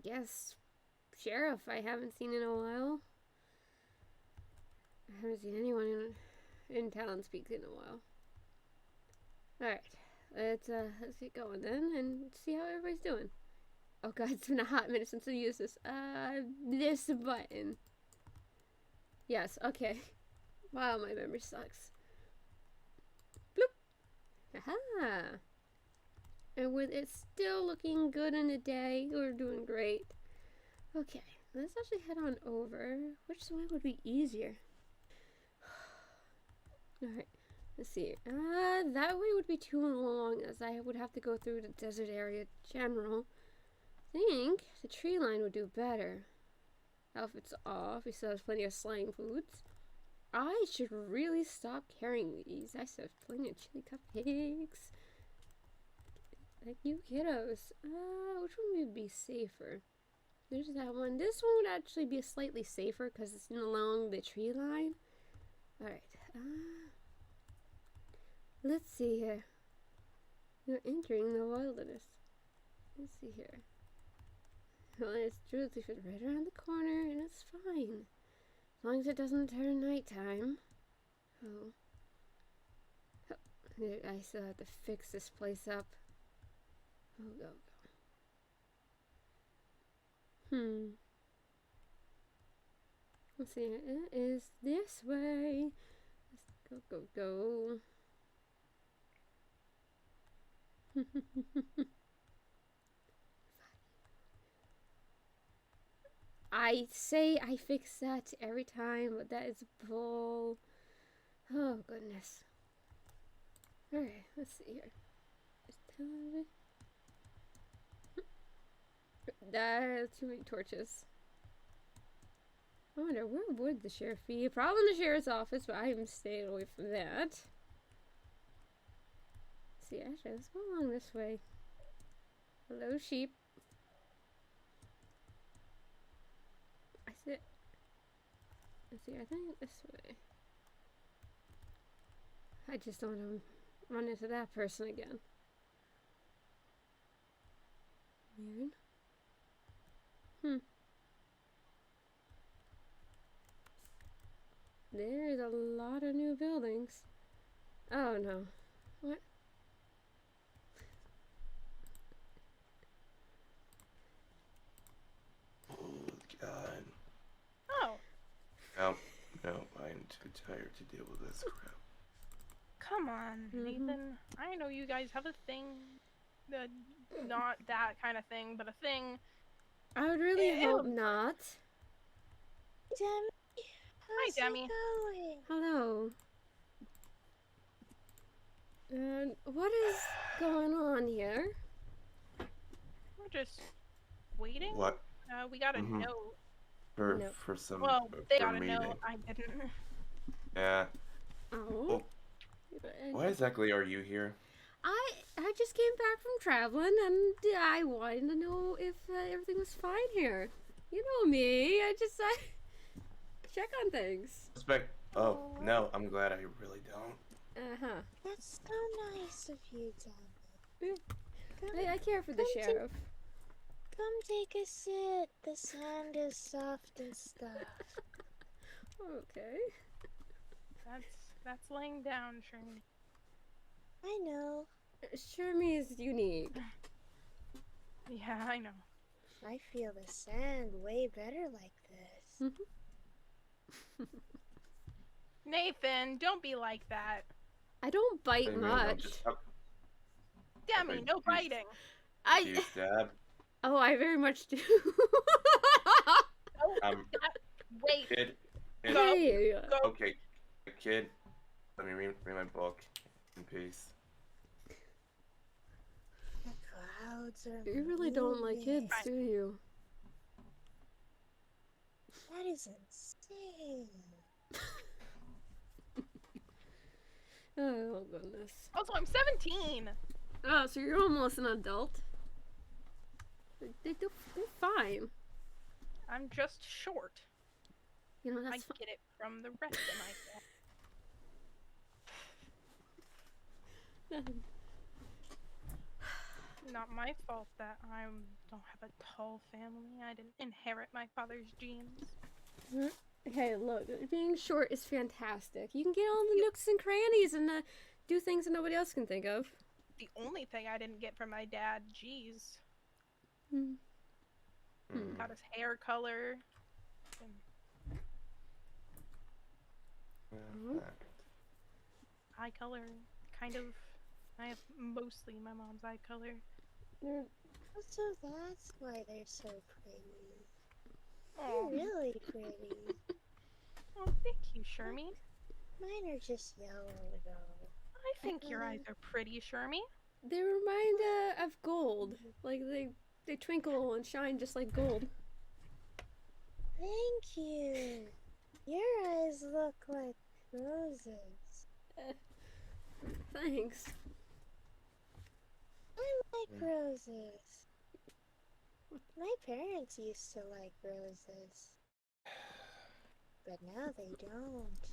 guess sheriff I haven't seen in a while. I haven't seen anyone in town speak in a while. Alright, let's get going then and see how everybody's doing. Oh god, it's been a hot minute since I used this. This button. Yes, okay. Wow, my memory sucks. Bloop! Aha! And with it still looking good in the day, we're doing great. Okay, let's actually head on over. Which way would be easier? Alright, let's see. That way would be too long, as I would have to go through the desert area general. I think the tree line would do better. Outfit's off. We still have plenty of slime foods. I should really stop carrying these. I still have plenty of chili cupcakes. Like you kiddos. Which one would be safer? There's that one. This one would actually be slightly safer because it's along the tree line. Alright. Let's see here. You're entering the wilderness. Let's see here. Well, it's true. It's right around the corner, and it's fine. As long as it doesn't turn nighttime. Oh. I still have to fix this place up. Oh, go. Let's see. It is this way. Let's go. I say I fix that every time, but that is bull. Oh, goodness. Alright, let's see here. That's too many torches. I wonder, where would the sheriff be? Probably in the sheriff's office, but I'm staying away from that. Let's see, actually, let's go along this way. Hello, sheep. I see. Let's see, I think this way. I just don't want to run into that person again. Weird. There's a lot of new buildings. Oh no. What? Oh god. Oh. No, I'm too tired to deal with this crap. Come on, Nathan. I know you guys have a thing. Not that kind of thing, but a thing. I would really hope not. Demi, hi, Demi. Going? Hello. What is going on here? We're just waiting. What? We got a note. For some. Well, they got a meeting. note. I didn't. Yeah. Oh. Why exactly are you here? I just came back from traveling, and I wanted to know if everything was fine here. You know me. I check on things. Oh, no, I'm glad I really don't. That's so nice of you, Demi. I care for the sheriff. Come take a sit. The sand is soft and stuff. Okay. That's laying down, Shermy. I know. Shermy is unique. Yeah, I know. I feel the sand way better like this. Nathan, don't be like that. I don't bite much. Demi, no biting. Do you stab? Oh, I very much do. Wait. Kid. Go. Okay, kid. Let me read my book in peace. The clouds are You really don't like kids, do you? That is insane. Oh, goodness. Also, I'm 17. Oh, so you're almost an adult. They're fine. I'm just short. You know, I that's get it from the rest of my not my fault that I don't have a tall family. I didn't inherit my father's genes. Hey, look, being short is fantastic. You can get all the nooks and crannies and do things that nobody else can think of. The only thing I didn't get from my dad, geez. Got his hair color. Eye color, kind of. I have mostly my mom's eye color. So that's why they're so pretty. Oh, They're really pretty. oh, thank you, Shermie. Mine are just yellow though. I think your eyes are pretty, Shermie. They remind of gold. Like they twinkle and shine just like gold. Thank you. Your eyes look like roses. Thanks. I like roses. My parents used to like roses. But now they don't.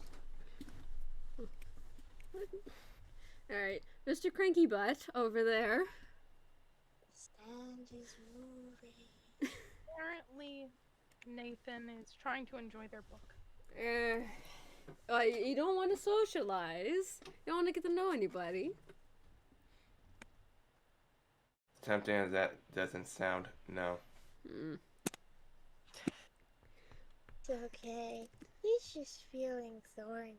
Alright, Mr. Cranky Butt over there. The stand is moving. Apparently, Nathan is trying to enjoy their book. You don't want to socialize. You don't want to get to know anybody. Tempting as that doesn't sound, no. It's okay. He's just feeling thorny.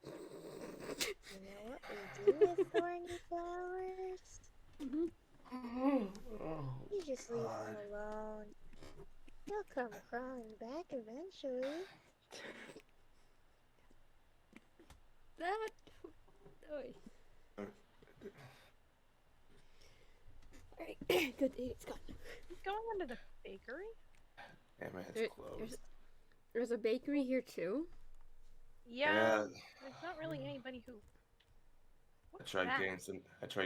You know what we do with thorny flowers? You just leave him alone. He'll come crawling back eventually. That. Alright. Good day, it's gone. He's going into the bakery? Yeah, man, it's closed. There's a bakery here too. Yeah. There's not really anybody who. I tried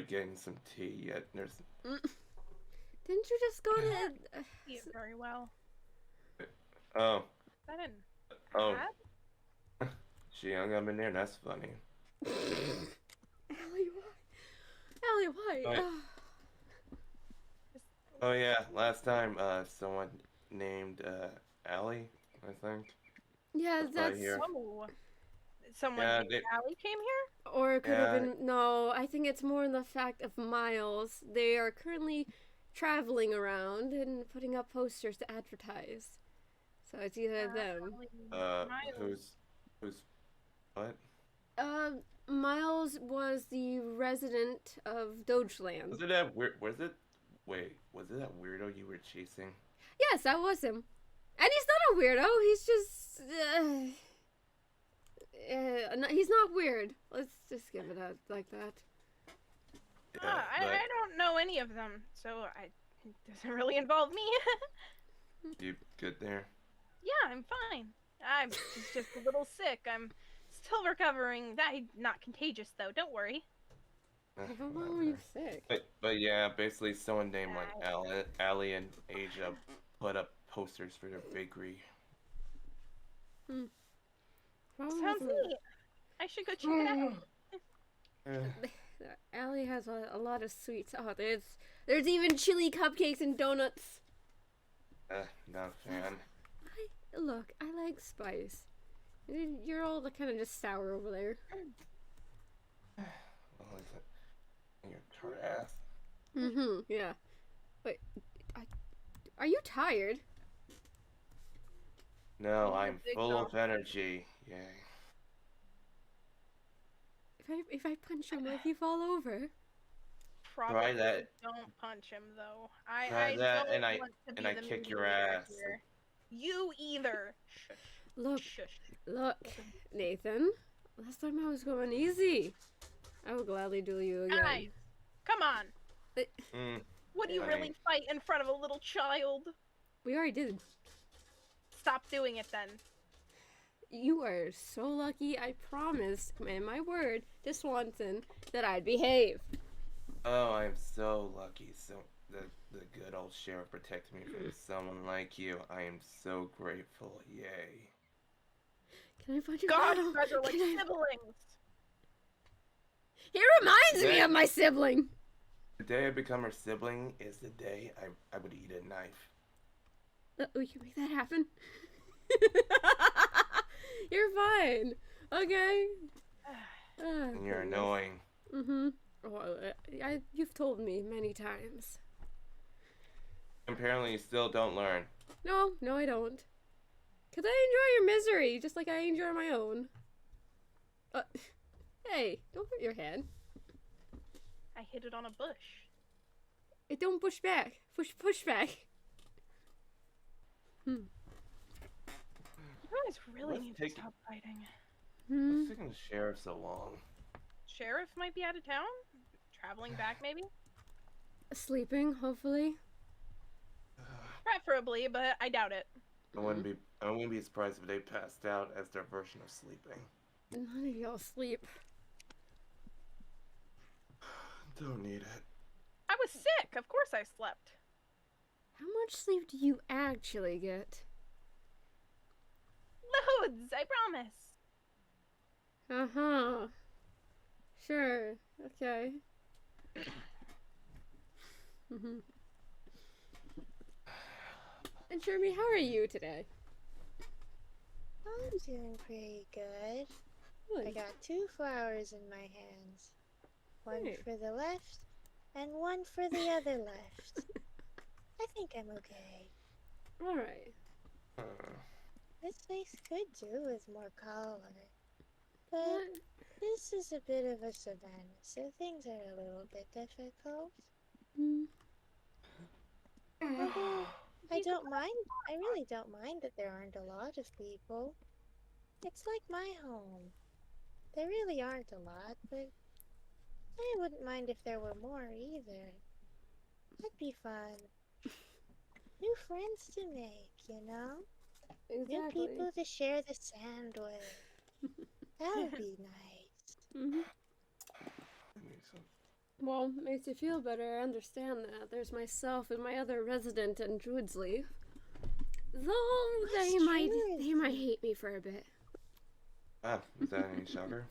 getting some tea. Yet there's. Didn't you just go to? See it very well. Oh. That didn't. Oh. She hung up in there. That's funny. Allie, why? Oh yeah, last time someone named Allie, I think. Yeah, that's. here. Oh. Someone Yeah, named Allie came here? Or it could have been. No, I think it's more in the fact of Miles. They are currently traveling around and putting up posters to advertise. So it's either them. Who's what? Miles was the resident of Dogeland. Was it that weird? Was it that weirdo you were chasing? Yes, that was him. And he's not a weirdo. He's just. He's not weird. Let's just give it out like that. Yeah, I don't know any of them, so it doesn't really involve me. You good there? Yeah, I'm fine. I'm just a little sick. I'm still recovering. Not contagious though. Don't worry. How long were you sick? But yeah, basically someone named like Allie and Asia put up posters for their bakery. Sounds neat. I should go check it out. Allie has a lot of sweets. Oh, there's even chili cupcakes and donuts. Not a fan. Look, I like spice. You're all kind of just sour over there. Well, is it your tart ass? Yeah. Wait, are you tired? No, I'm full of energy. Yay. If I punch him, will he fall over? Probably that. Don't punch him though. Try that, don't and want to be I the kick your mediator ass. here. You either. Look, Nathan. Last time I was going easy. I will gladly duel you again. Guys, come on. Would you really fight in front of a little child? We already did. Stop doing it then. You are so lucky. I promised, man, my word, to Swanson, that I'd behave. Oh, I'm so lucky. So the good old sheriff protected me from someone like you. I am so grateful. Yay. Can I punch you? God, you guys are like siblings. He reminds me of my sibling. The day I become her sibling is the day I would eat a knife. We can make that happen. You're fine. Okay. And you're annoying. Mm-hmm. Well, you've told me many times. Apparently you still don't learn. No, I don't. Because I enjoy your misery, just like I enjoy my own. Hey, don't hurt your hand. I hit it on a bush. Don't push back. Push back. You guys really Let's need take- to stop fighting. What's taking the sheriff so long? Sheriff might be out of town? Traveling back, maybe? Sleeping, hopefully. Preferably, but I doubt it. I wouldn't be surprised if they passed out as their version of sleeping. None of y'all sleep. Don't need it. I was sick. Of course I slept. How much sleep do you actually get? Loads, I promise. Uh-huh. Sure. Okay. And Jeremy, how are you today? I'm doing pretty good. I Good. got 2 flowers in my hands. One Hey. for the left, and one for the other left. I think I'm okay. Alright. This place could do with more color. But this is a bit of a savannah, so things are a little bit difficult. Although, I really don't mind that there aren't a lot of people. It's like my home. There really aren't a lot, but I wouldn't mind if there were more either. That'd be fun. New friends to make, you know? New Exactly. people to share the sand with. That would be nice. Well, makes you feel better. I understand that. There's myself and my other resident in Druidsleaf. Though they might hate me for a bit. Ah, is that any shocker?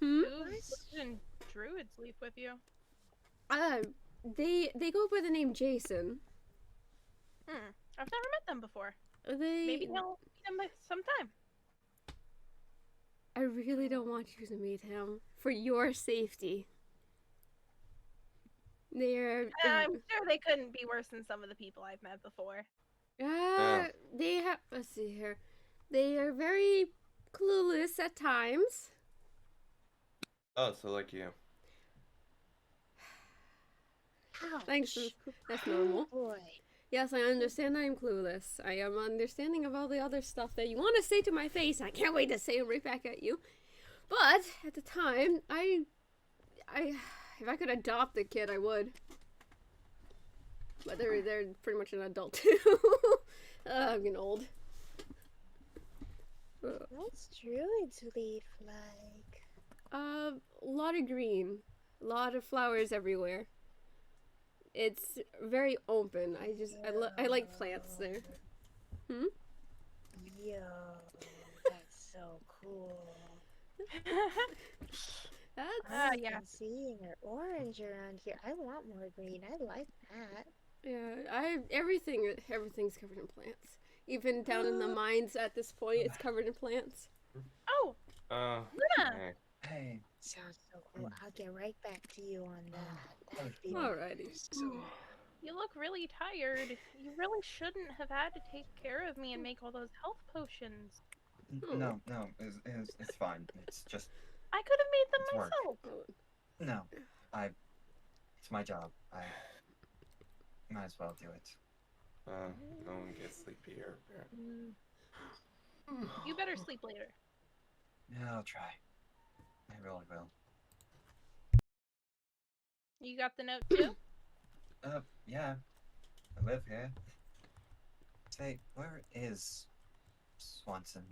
Who's in Druid sleep with you? They go by the name Jason. I've never met them before. They Maybe I'll meet them sometime. I really don't want you to meet him for your safety. They're I'm sure they couldn't be worse than some of the people I've met before. they have, let's see here. They are very clueless at times. Oh, so like you. Ouch. Thanks. That's normal. Oh boy. Yes, I understand I'm clueless. I am understanding of all the other stuff that you want to say to my face. I can't wait to say it right back at you. But at the time, if I could adopt a kid, I would. But they're pretty much an adult too. I'm getting old. What's Druid's leaf like? A lot of green, a lot of flowers everywhere. It's very open. I like plants there. Yo, that's so cool. That's Yeah. I'm seeing an orange around here. I want more green. I like that. yeah. Everything's covered in plants. Even down in the mines at this point, it's covered in plants. Oh, Luna! Okay. Hey, Sounds so cool. I'll get right back to you on that. That'd be Alrighty. You look really tired. You really shouldn't have had to take care of me and make all those health potions. no, it's fine. It's just I could have made them It's work. myself. no. It's my job. I might as well do it. No one gets sleepy here. You better sleep later. Yeah, I'll try. I really will. You got the note too? Yeah. I live here. Say, where is Swanson?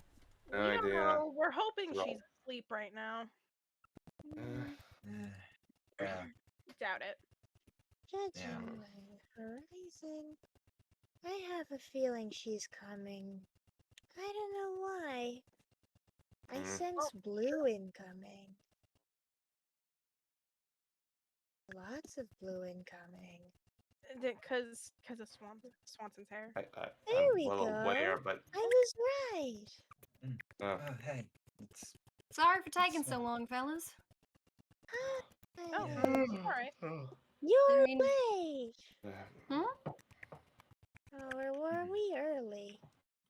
No We don't idea. know. We're hoping Roll. she's asleep right now. Yeah. Doubt it. Judging by the horizon, I have a feeling she's coming. I don't know why. I sense blue incoming. lots of blue incoming. Because of Swanson's hair. There I'm we well go. aware, but I was right. uh, Oh, hey. It's Sorry for taking so long, fellas. Oh, Yeah. alright. You're I mean- late. Hmm? Oh, or were we early?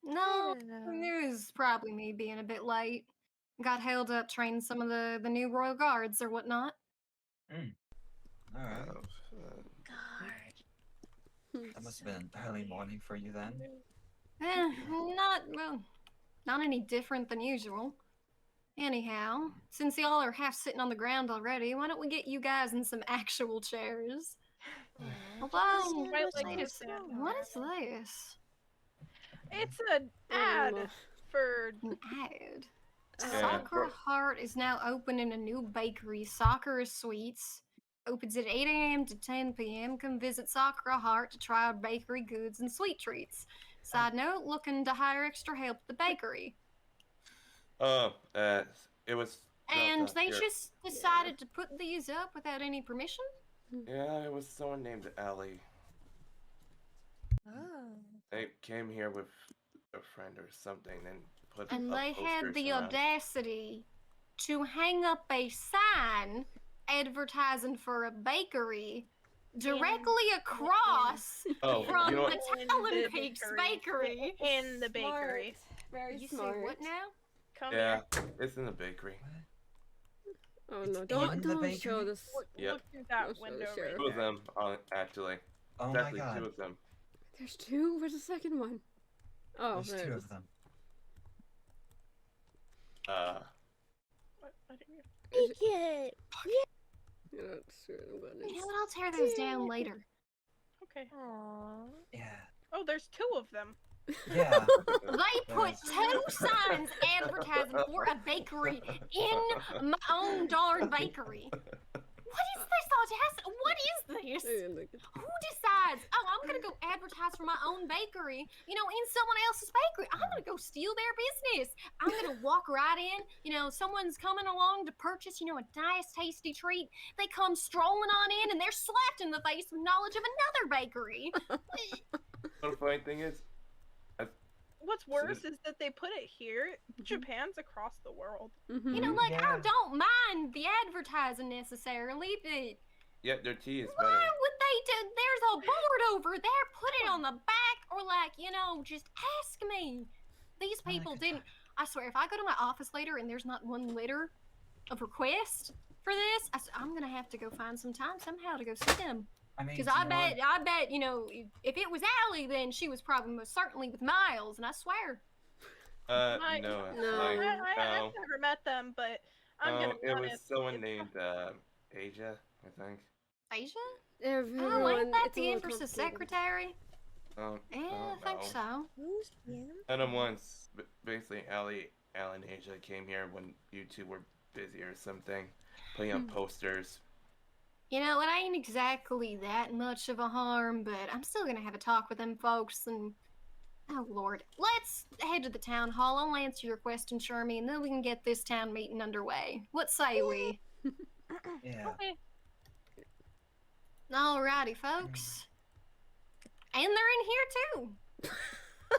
No, don't know. it was probably me being a bit late. Got held up training some of the new Royal Guards or whatnot. all right. God. That must have been early morning for you then. Not any different than usual. Anyhow, since y'all are half sitting on the ground already, why don't we get you guys in some actual chairs? Although, Might like wait to a stand second, on what it. is this? It's an ad for. An ad. Yeah. Sakura Heart is now open in a new bakery, Sakura Sweets. Opens at 8 a.m. to 10 p.m. Come visit Sakura Heart to try our bakery goods and sweet treats. Side note, looking to hire extra help at the bakery. it was. And dropped they off here. just decided to put these up without any permission? Yeah, it was someone named Ellie. Oh. They came here with a friend or something and put And up they had posters the around. audacity to hang up a sign advertising for a bakery directly across Oh, from you know the what? Talon Peaks bakery. In the bakery. Very You say smart. what now? Come Yeah, here. it's in the bakery. Oh It's no! in Don't the show bakery? this. Yep. Look through that Don't show the window sheriff. Two right of there. them, actually. Oh It's my actually god. two of them. There's two. Where's the second one? Oh, There's there two it of is. them. What? I didn't hear. Take it. You know, screw it, I'm going You know to- what? I'll tear those down later. Okay. Aww. Yeah. Oh, there's two of them. Yeah. They put two signs advertising for a bakery in my own darn bakery. What is this audacity? What is this? Who decides, oh, I'm gonna go advertise for my own bakery, you know, in someone else's bakery? I'm gonna go steal their business. I'm gonna walk right in, you know, someone's coming along to purchase, you know, a nice, tasty treat. They come strolling on in and they're slapped in the face with knowledge of another bakery. The funny thing is, What's worse is that they put it here. Japan's across the world. You know, like, I Yeah. don't mind the advertising necessarily, but yeah, their tea is why better. would they do? There's a board over there. Put it on the back, or like, you know, just ask me. These I like people it. didn't. I swear, if I go to my office later and there's not one letter of request for this, I'm gonna have to go find some time somehow to go see them. I mean, Because I bet, you know, if it was Allie, then she was probably most certainly with Miles, and I swear. No, No. like, I've never met them, but I'm gonna be it was honest. someone named Asia, I think. Asia? Everyone, Oh, ain't that it's a the little Empress's complicated. secretary? Oh, Yeah, I think so. Who's him? And then once, basically, Allie and Asia came here when you two were busy or something, putting up posters. You know, it ain't exactly that much of a harm, but I'm still gonna have a talk with them folks, and oh lord. Let's head to the town hall. I'll answer your question, Shermie, and then we can get this town meeting underway. What say we? Yeah. Okay. Alrighty, folks. And they're in here too.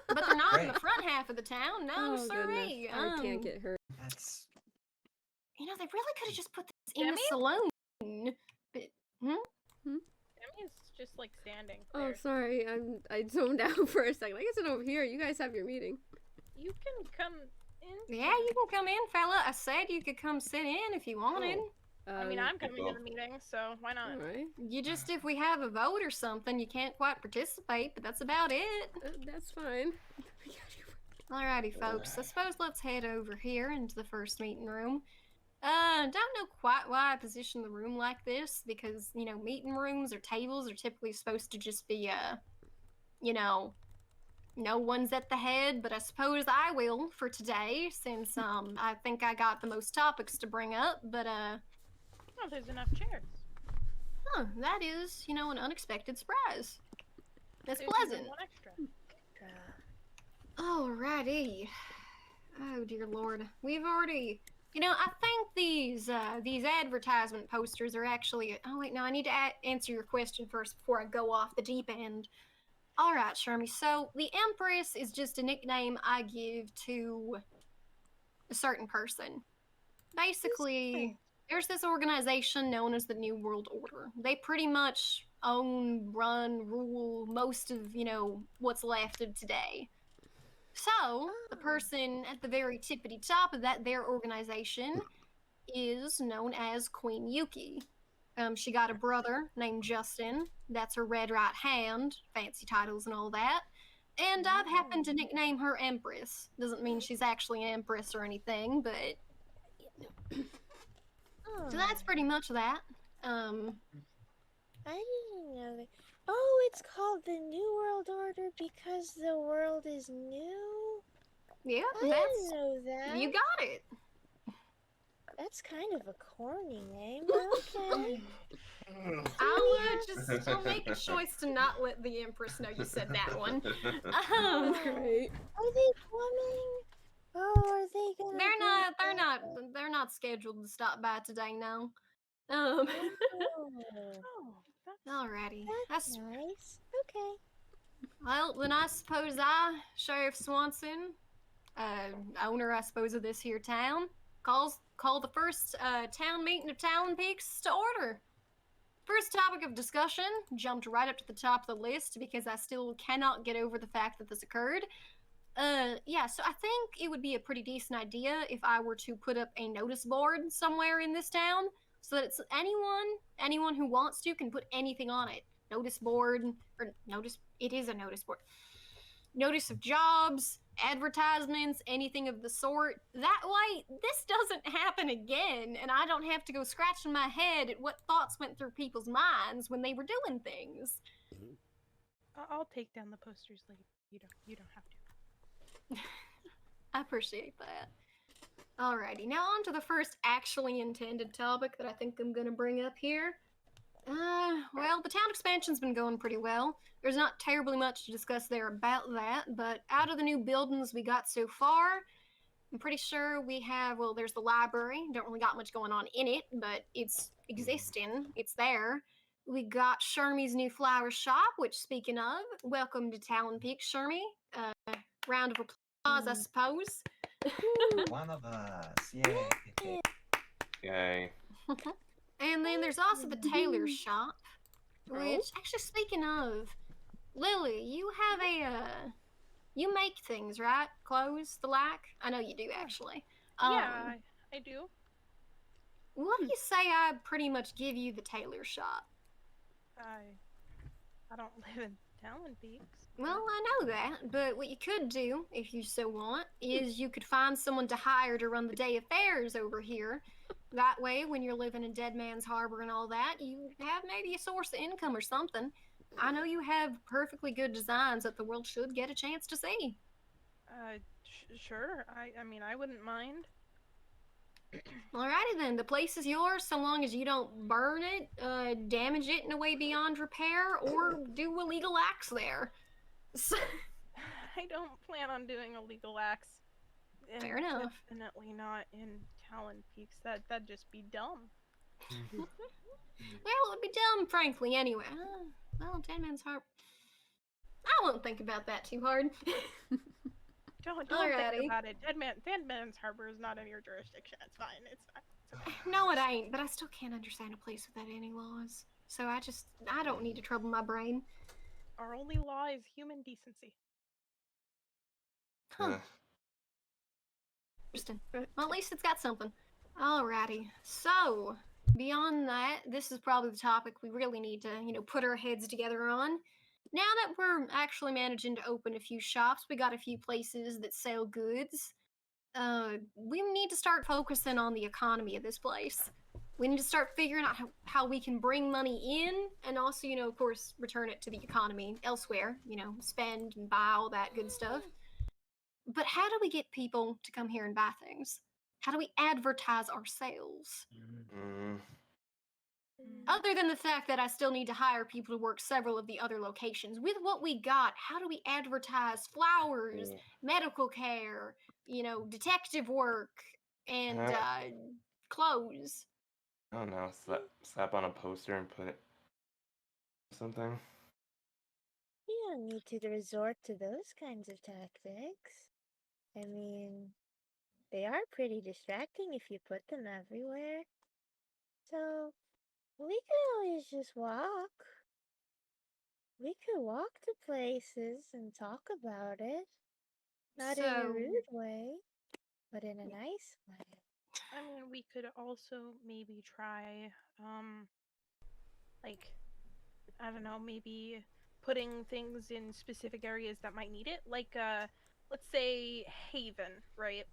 But they're not in the Great. front half of the town. No, Oh, sorry. goodness. I can't get hurt. That's You know, they really could have just put this in the Demi? saloon. But, Demi's just like standing Oh, there. sorry. I zoned out for a second. I guess it's over here. You guys have your meeting. You can come in. yeah, you can come in, fella. I said you could come sit in if you wanted. I mean, I'm coming to Well. the meeting, so why not? Alright. You just, if we have a vote or something, you can't quite participate, but that's about it. That's fine. Alrighty, folks. I suppose let's head over here into the first meeting room. Don't know quite why I positioned the room like this, because, you know, meeting rooms or tables are typically supposed to just be, you know, no one's at the head, but I suppose I will for today, since, I think I got the most topics to bring up, but, Oh, there's enough chairs. huh, that is, you know, an unexpected surprise. That's There's even pleasant. one extra. Alrighty. Oh dear lord. We've already You know, I think these advertisement posters are actually. Oh wait, no, I need to answer your question first before I go off the deep end. All right, Shermy. So the Empress is just a nickname I give to a certain person. Basically, there's this organization known as the New World Order. They pretty much own, run, rule most of, what's left of today. So, the person at the very tippity top of their organization is known as Queen Yuki. She got a brother named Justin. That's her red right hand, fancy titles and all that. And I've happened to nickname her Empress. Doesn't mean she's actually an empress or anything, but so that's pretty much that. I didn't know that. Oh, it's called the New World Order because the world is new? Yeah, I didn't know that. You got it. That's kind of a corny name, but okay. I'll make a choice to not let the Empress know you said that one. Great. Are they coming? Oh, are they gonna? They're not scheduled to stop by today, no. Oh, Alrighty. that's nice. Okay. Well, then I suppose Sheriff Swanson, owner, I suppose, of this here town, call the first town meeting of Talon Peaks to order. First topic of discussion jumped right up to the top of the list because I still cannot get over the fact that this occurred. Yeah, so I think it would be a pretty decent idea if I were to put up a notice board somewhere in this town so that it's anyone who wants to can put anything on it. Notice board, it is a notice board. Notice of jobs, advertisements, anything of the sort. That way, this doesn't happen again, and I don't have to go scratching my head at what thoughts went through people's minds when they were doing things. I'll take down the posters later. You don't have to. I appreciate that. Alrighty, now on to the first actually intended topic that I think I'm gonna bring up here. Well, the town expansion's been going pretty well. There's not terribly much to discuss there about that, but out of the new buildings we got so far, I'm pretty sure we have, well, there's the library. Don't really got much going on in it, but it's existing. It's there. We got Shermy's new flower shop, which, speaking of, welcome to Talon Peak, Shermy. Round of applause, I suppose. One of us. Yay. Yay. And then there's also the tailor shop, which, actually, speaking of, Lily, you have you make things, right? Clothes, the like? I know you do, actually. Yeah, I do. What do you say I pretty much give you the tailor shop? I don't live in Talon Peaks. Well, I know that, but what you could do, if you so want, is you could find someone to hire to run the day affairs over here. That way, when you're living in Dead Man's Harbor and all that, you have maybe a source of income or something. I know you have perfectly good designs that the world should get a chance to see. Sure. I mean, I wouldn't mind. Alrighty then, the place is yours so long as you don't burn it, damage it in a way beyond repair, or do illegal acts there. I don't plan on doing illegal acts. Fair enough. Definitely not in Talon Peaks. That'd just be dumb. Well, it would be dumb, frankly, anyway. Well, Dead Man's Harbor. I won't think about that too hard. Don't Alrighty. think about it. Dead Man's Harbor is not in your jurisdiction. It's fine. It's okay. No, it ain't, but I still can't understand a place without any laws. So I don't need to trouble my brain. Our only law is human decency. Huh. Interesting. Well, at least it's got something. Alrighty. So, beyond that, this is probably the topic we really need to, put our heads together on. Now that we're actually managing to open a few shops, we got a few places that sell goods. We need to start focusing on the economy of this place. We need to start figuring out how we can bring money in and also, of course, return it to the economy elsewhere, spend and buy all that good stuff. But how do we get people to come here and buy things? How do we advertise ourselves? Other than the fact that I still need to hire people to work several of the other locations, with what we got, how do we advertise flowers, medical care, detective work, and Huh? clothes. I don't know. Slap on a poster and put it something. You don't need to resort to those kinds of tactics. I mean, they are pretty distracting if you put them everywhere. So, we could always just walk. We could walk to places and talk about it. Not in a So, rude way, but in a nice way. I mean, we could also maybe try, like, I don't know, maybe putting things in specific areas that might need it. Like, let's say Haven, right?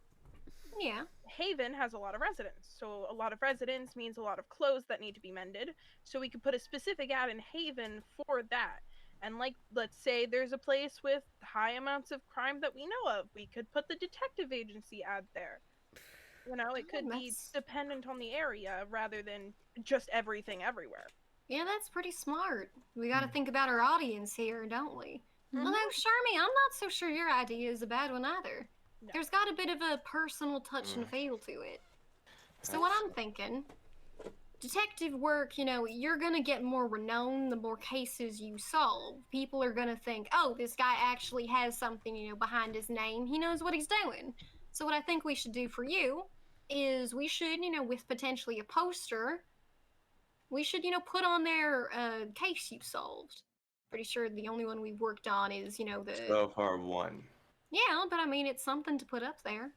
yeah. Haven has a lot of residents, so a lot of residents means a lot of clothes that need to be mended. So we could put a specific ad in Haven for that. And like, let's say there's a place with high amounts of crime that we know of, we could put the detective agency ad there. You know, it could be That's, dependent on the area rather than just everything everywhere. yeah, that's pretty smart. We got to think about our audience here, don't we? Mhm. Although, Sharmy, I'm not so sure your idea is a bad one either. No. There's got a bit of a personal touch and feel to it. So what I'm thinking, detective work, you know, you're gonna get more renown the more cases you solve. People are gonna think, oh, this guy actually has something, you know, behind his name. He knows what he's doing. So what I think we should do for you is we should, you know, with potentially a poster, we should, you know, put on there a case you solved. Pretty sure the only one we've worked on is, you know, the... So far, one. Yeah, but I mean, it's something to put up there.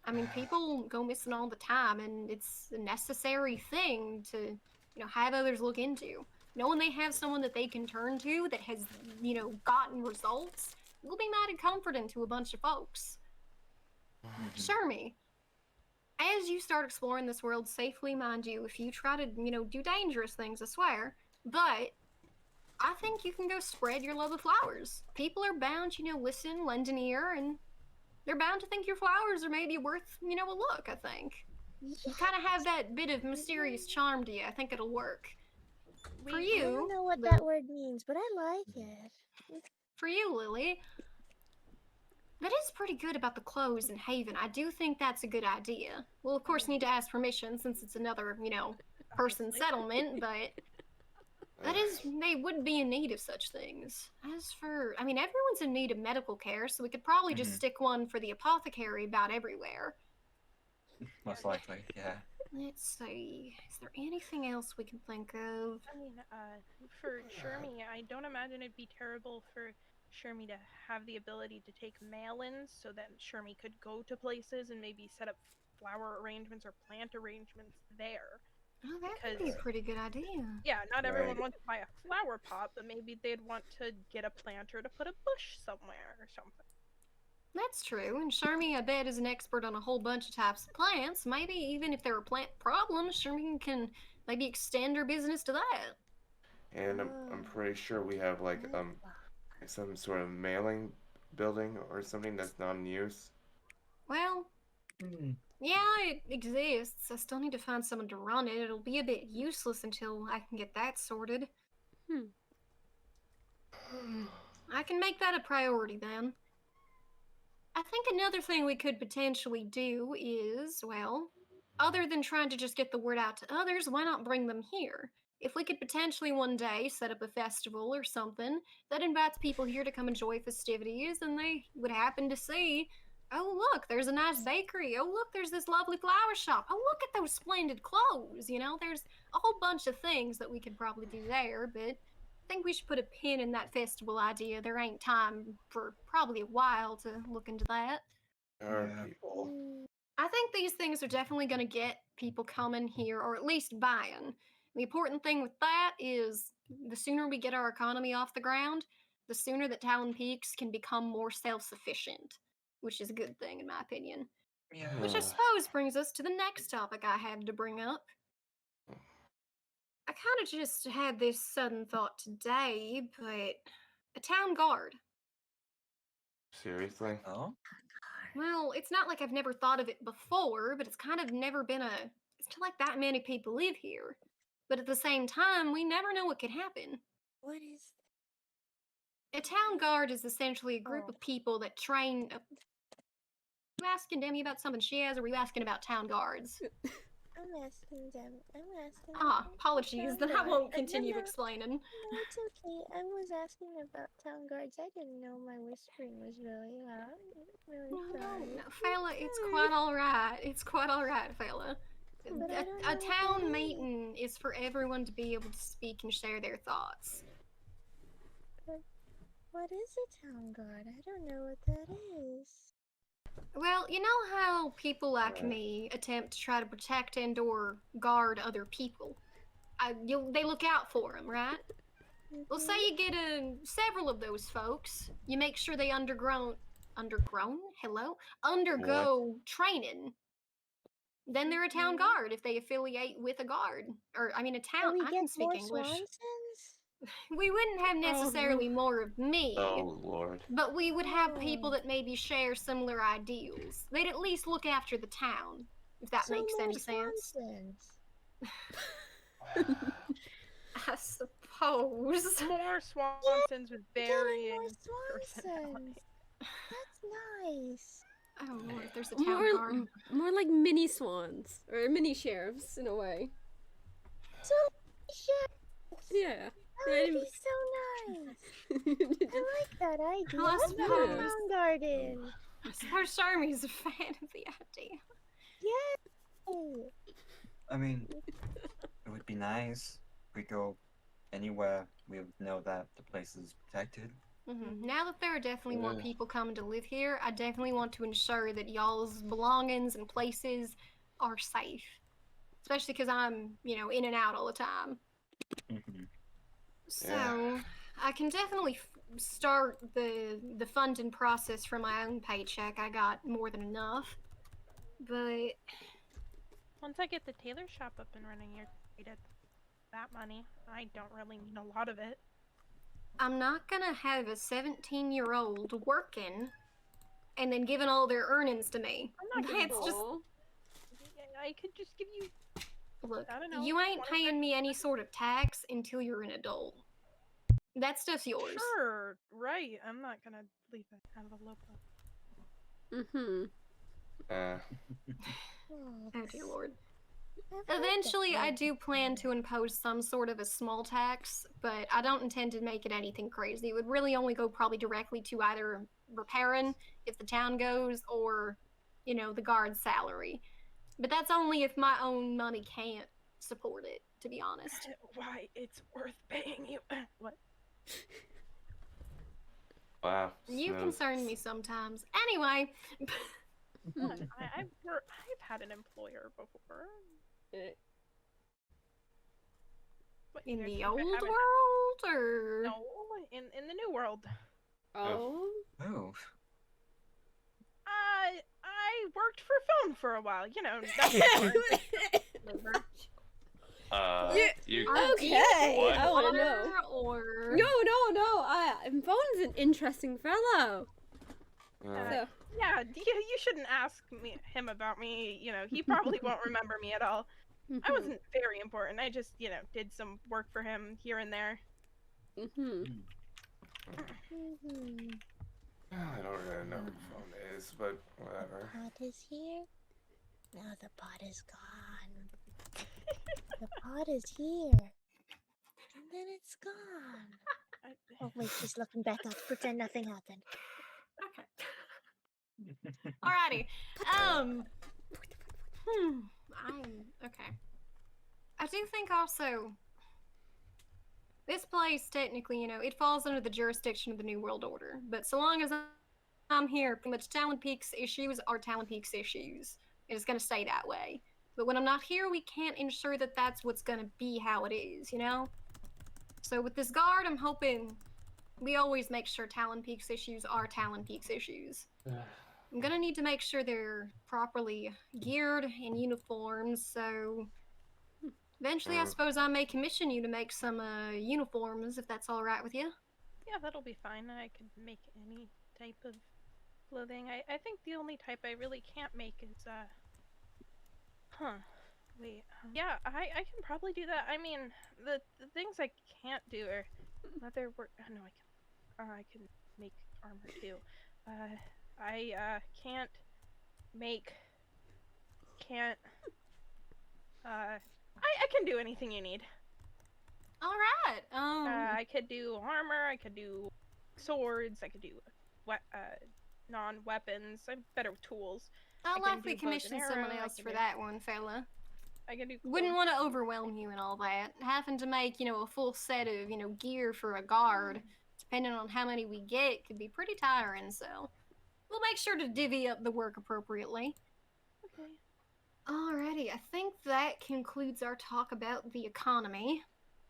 I mean, people go missing all the time, and it's a necessary thing to, you know, have others look into. Knowing they have someone that they can turn to that has, you know, gotten results will be mighty comforting to a bunch of folks. Shermy, as you start exploring this world safely, mind you, if you try to, you know, do dangerous things, I swear, but I think you can go spread your love of flowers. People are bound, you know, listen, lend an ear, and they're bound to think your flowers are maybe worth, you know, a look, I think. You kind of have that bit of mysterious charm to you. I think it'll work. For I you, don't know what Lil- that word means, but I like it. for you, Lily, that is pretty good about the clothes in Haven. I do think that's a good idea. We'll, of course, need to ask permission since it's another, you know, person Obviously. settlement, but that is, they would be in need of such things. As for, I mean, everyone's in need of medical care, so we could probably just stick one for the apothecary about everywhere. Most likely, yeah. Let's see. Is there anything else we can think of? I mean, for Shermie, I don't imagine it'd be terrible for Shermie to have the ability to take mail-ins so that Shermie could go to places and maybe set up flower arrangements or plant arrangements there. Oh, that could be a pretty good idea. Yeah, not everyone Right. wants to buy a flower pot, but maybe they'd want to get a planter to put a bush somewhere or something. That's true, and Sharmy, I bet, is an expert on a whole bunch of types of plants. Maybe even if there are plant problems, Sharmy can maybe extend her business to that. And I'm pretty sure we have like some sort of mailing building or something that's not in use. Well, yeah, it exists. I still need to find someone to run it. It'll be a bit useless until I can get that sorted. I can make that a priority then. I think another thing we could potentially do is, well, other than trying to just get the word out to others, why not bring them here? If we could potentially one day set up a festival or something that invites people here to come enjoy festivities, and they would happen to see, oh, look, there's a nice bakery. Oh, look, there's this lovely flower shop. Oh, look at those splendid clothes. You know, there's a whole bunch of things that we could probably do there, but I think we should put a pin in that festival idea. There ain't time for probably a while to look into that. There are Yeah. people. I think these things are definitely going to get people coming here, or at least buying. The important thing with that is the sooner we get our economy off the ground, the sooner that Talon Peaks can become more self-sufficient, which is a good thing in my opinion. Yeah. Which I suppose brings us to the next topic I had to bring up. I kind of just had this sudden thought today, but a town guard. Seriously? Oh? Well, it's not like I've never thought of it before, but it's kind of never been it's not like that many people live here. But at the same time, we never know what could happen. What is A town guard is essentially a group of people that train. you asking Demi about something she has, or were you asking about town guards? I'm asking them. I'm asking. Ah, about apologies. town Then I guard. won't No, continue no, explaining. no, it's okay. I was asking about town guards. I didn't know my whispering was really loud. I'm really sorry. No, fella, it's quite alright. It's quite alright, fella. But I don't know A what town that is. meeting is for everyone to be able to speak and share their thoughts. What is a town guard? I don't know what that is. Well, you know how people like me attempt to try to protect and or guard other people? They look out for them, right? Well, say you get several of those folks, you make sure they undergo training. Then they're a town guard if they affiliate with a guard. Or, I mean, a town. We I get can speak more English. Swansons? We wouldn't have necessarily more of me. Oh, Lord. But we would have people that maybe share similar ideals. They'd at least look after the town, if that So makes more any sense. Swansons. I suppose. More Swansons with varying More Swansons. personalities. That's nice. Oh Lord, there's a town guard. More like mini swans or mini sheriffs in a way. So sheriffs. Yeah. That would be so nice. I like that idea. I Let's put a suppose. town garden. I suppose Charmy's a fan of the idea. Yay! I mean, it would be nice if we go anywhere. We would know that the place is protected. Now that there are definitely more people coming to live here, I definitely want to ensure that y'all's belongings and places are safe. Especially because I'm, in and out all the time. So, I can definitely start the funding process from my own paycheck. I got more than enough. But Once I get the tailor shop up and running, you're great at that money. I don't really need a lot of it. I'm not gonna have a 17-year-old working and then giving all their earnings to me. I'm not gonna It's just I could just give you. look. I don't know, You ain't paying me any sort of tax until you're an adult. That stuff's yours. Sure, right. I'm not gonna leave it out of the local. Oh dear Lord. Eventually, I do plan to impose some sort of a small tax, but I don't intend to make it anything crazy. It would really only go probably directly to either repairing if the town goes or, the guard's salary. But that's only if my own money can't support it, to be honest. Why, it's worth paying you. What? Wow. You concern me sometimes. Anyway. I've had an employer before. What, In you the think I old haven't- world, or? No, in the new world. Oh. Oh. I worked for phone for a while. That's You. Okay. What? I want to know. Or... No. Phone's an interesting fellow. So. Yeah, you shouldn't ask him about me. He probably won't remember me at all. I wasn't very important. I just, did some work for him here and there. I don't really know what the phone is, but whatever. The pot is here. Now the pot is gone. The pot is here. And then it's gone. Oh wait, she's looking back up. Pretend nothing happened. Okay. Alrighty. Okay. I do think also this place technically, it falls under the jurisdiction of the New World Order. But so long as I'm here, pretty much Talon Peak's issues are Talon Peak's issues. It's gonna stay that way. But when I'm not here, we can't ensure that that's what's gonna be how it is, So with this guard, I'm hoping we always make sure Talon Peak's issues are Talon Peak's issues. I'm gonna need to make sure they're properly geared in uniforms, so eventually I suppose I may commission you to make some uniforms, if that's alright with you. Yeah, that'll be fine. I could make any type of clothing. I think the only type I really can't make is, yeah, I can probably do that. I mean, the things I can't do are leather work. Oh, no, I can make armor too. I can't make, can't. I can do anything you need. All right. I could do armor. I could do swords. I could do non-weapons. I'm better with tools. I'll I can likely do bow and commission someone arrow, I else can for do- that one, fella. I can do. Wouldn't want to overwhelm you and all that. Having to make, a full set of, gear for a guard, depending on how many we get, could be pretty tiring, so we'll make sure to divvy up the work appropriately. Okay. Alrighty, I think that concludes our talk about the economy.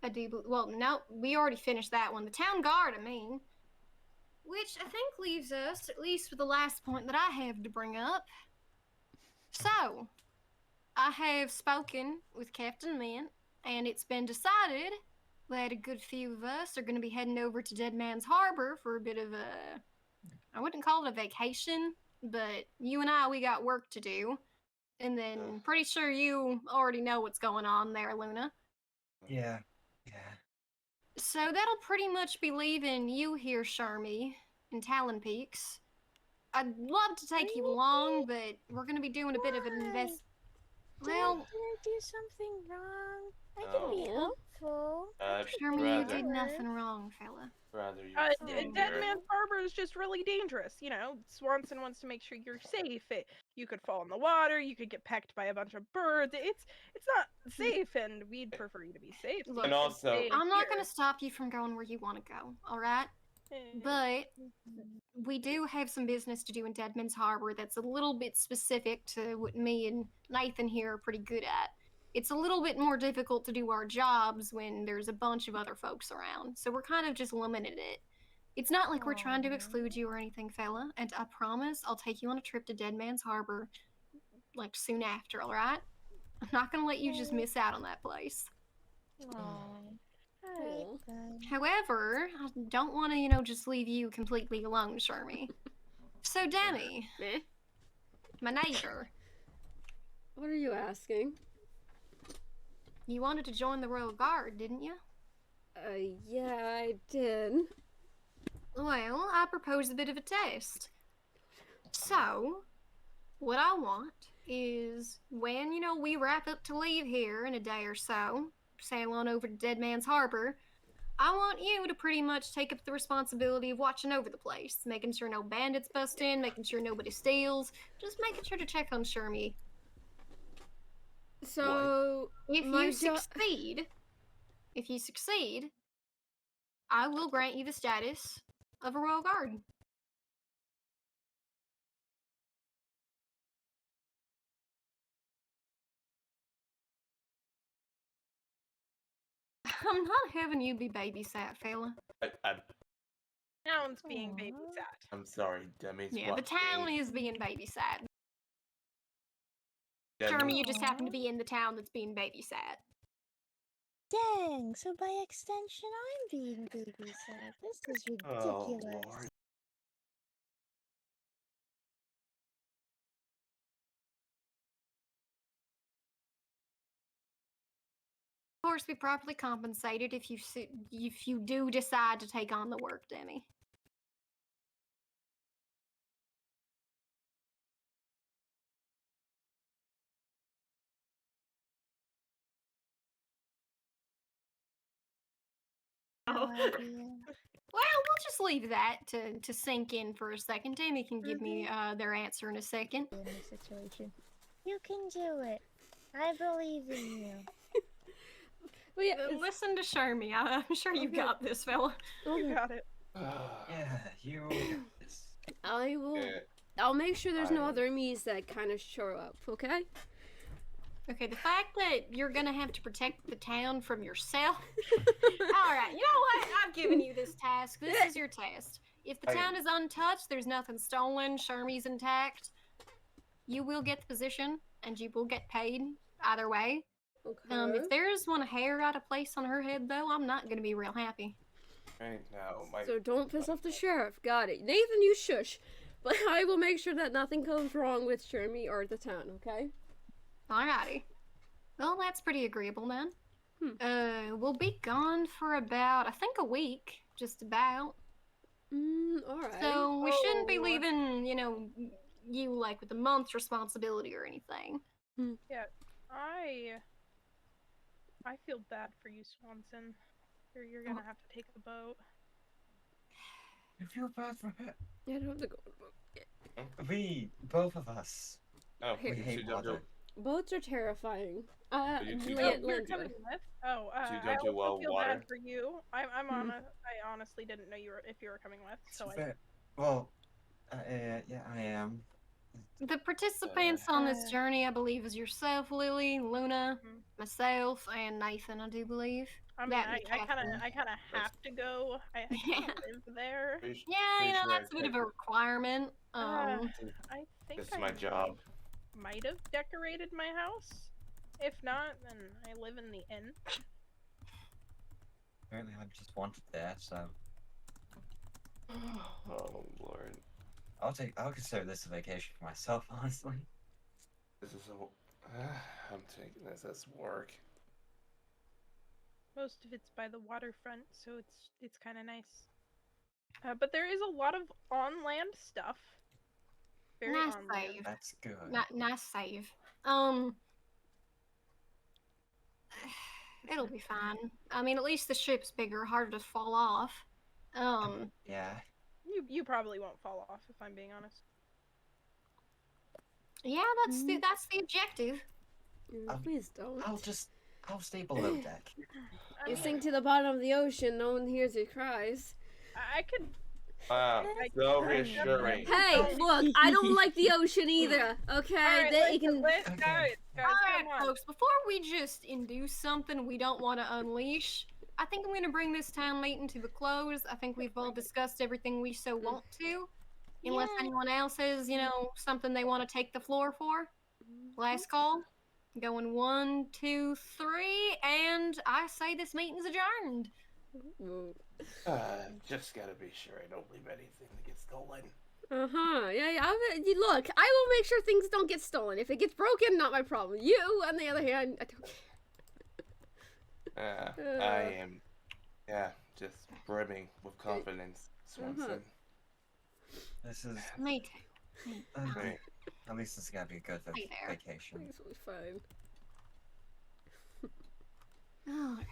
No, we already finished that one. The town guard, I mean. Which I think leaves us, at least with the last point that I have to bring up. So, I have spoken with Captain Mint, and it's been decided that a good few of us are going to be heading over to Dead Man's Harbor for a bit of a... I wouldn't call it a vacation, but you and we got work to do. And then, pretty sure you already know what's going on there, Luna. Yeah. So that'll pretty much be leaving you here, Sharmy, in Talon Peaks. I'd love to take you along, but we're going to be doing a bit of an invest... Well, Did I do something wrong? I can be helpful. Sharmy, you did nothing wrong, fella. Rather you Dead Man's Harbor is just really dangerous. You know, Swanson wants to make sure you're safe. You could fall in the water. You could get pecked by a bunch of birds. It's not safe, and we'd prefer you to be safe. Look, and also, I'm not going to stop you from going where you want to go, all right? But we do have some business to do in Deadman's Harbor that's a little bit specific to what me and Nathan here are pretty good at. It's a little bit more difficult to do our jobs when there's a bunch of other folks around, so we're kind of just limited it. It's not like we're trying to exclude you or anything, fella, and I promise I'll take you on a trip to Deadman's Harbor, like, soon after, alright? I'm not gonna let you just miss out on that place. However, I don't want to, just leave you completely alone, Sharmy. So, Demi, my neighbor. What are you asking? You wanted to join the Royal Guard, didn't you? Yeah, I did. Well, I proposed a bit of a test. So, what I want is when, we wrap up to leave here in a day or so, sail on over to Dead Man's Harbor, I want you to pretty much take up the responsibility of watching over the place, making sure no bandits bust in, making sure nobody steals, just making sure to check on Shermy. So, if you succeed, I will grant you the status of a Royal Guard. I'm not having you be babysat, fella. Town's being babysat. I'm sorry, Demi's Yeah, the town is being babysat. Jeremy, you just happen to be in the town that's being babysat. Dang, so by extension I'm being babysat. This is ridiculous. Oh, Lord. Of course, be properly compensated if you do decide to take on the work, Demi. No idea. Well, we'll just leave that to sink in for a second. Demi can give me their answer in a second. In this situation, you can do it. I believe in you. Well, yeah, listen to Shermy. I'm sure you got this, fella. You got it. Yeah, you got this. I will. I'll make sure there's no other me's that kind of show up. Okay. Okay, the fact that you're gonna have to protect the town from yourself. Alright, you know what? I've given you this task. This is your test. If the town is untouched, there's nothing stolen, Shermy's intact, you will get the position, and you will get paid either way. Okay. If there's one hair out of place on her head, though, I'm not gonna be real happy. Right now, So don't piss off the sheriff. Got it. Nathan, you shush. But I will make sure that nothing goes wrong with Shermy or the town, okay? Alrighty. Well, that's pretty agreeable then. We'll be gone for about, I think, a week, just about. Alright. So we shouldn't be leaving, you like with the month's responsibility or anything. Yeah, I feel bad for you, Swanson. You're gonna have to take the boat. You feel bad for her? Yeah, I don't have to go on a boat. We, both of us. Oh, Here. We hate you don't do. water. Boats are terrifying. you two Oh, don't- you're Land's coming good. with? Oh, You I don't do also well feel water? bad for you. I honestly didn't know if you were coming with, so I. Well, yeah, I am. The participants on this journey, I believe, is yourself, Lily, Luna, myself, and Nathan, I do believe. I mean, That I and kind Catherine. of have to go. I kind of live there. Yeah, you know, that's a bit of a requirement. I think This is I my job. might have decorated my house. If not, then I live in the inn. Apparently, I just wanted there, so Oh Lord, I'll consider this a vacation for myself, honestly. this is a. I'm taking this as work. Most of it's by the waterfront, so it's kind of nice. But there is a lot of on-land stuff. Very Nice on-land. save. That's good. Nice save. It'll be fine. I mean, at least the ship's bigger, harder to fall off. Yeah. You probably won't fall off, if I'm being honest. Yeah, that's the objective. Please don't. I'll stay below deck. You sink to the bottom of the ocean, no one hears your cries. I could. Wow, so reassuring. Hey, look, I don't like the ocean either, okay? Alright, They guys, Okay. guys, come Alright, on. folks, before we just induce something we don't want to unleash, I think I'm going to bring this town meeting to the close. I think we've all discussed everything we so want to. Unless anyone else has, you know, something they want to take the floor for. Last call. Going 1, 2, 3, and I say this meeting's adjourned. Just gotta be sure I don't leave anything that gets stolen. Yeah. Look, I will make sure things don't get stolen. If it gets broken, not my problem. You, on the other hand, I don't care. I am, just brimming with confidence, Swanson. This is. Me too. Right. At least it's gotta be a good Hey there. vacation. Things will be fine. Alrighty.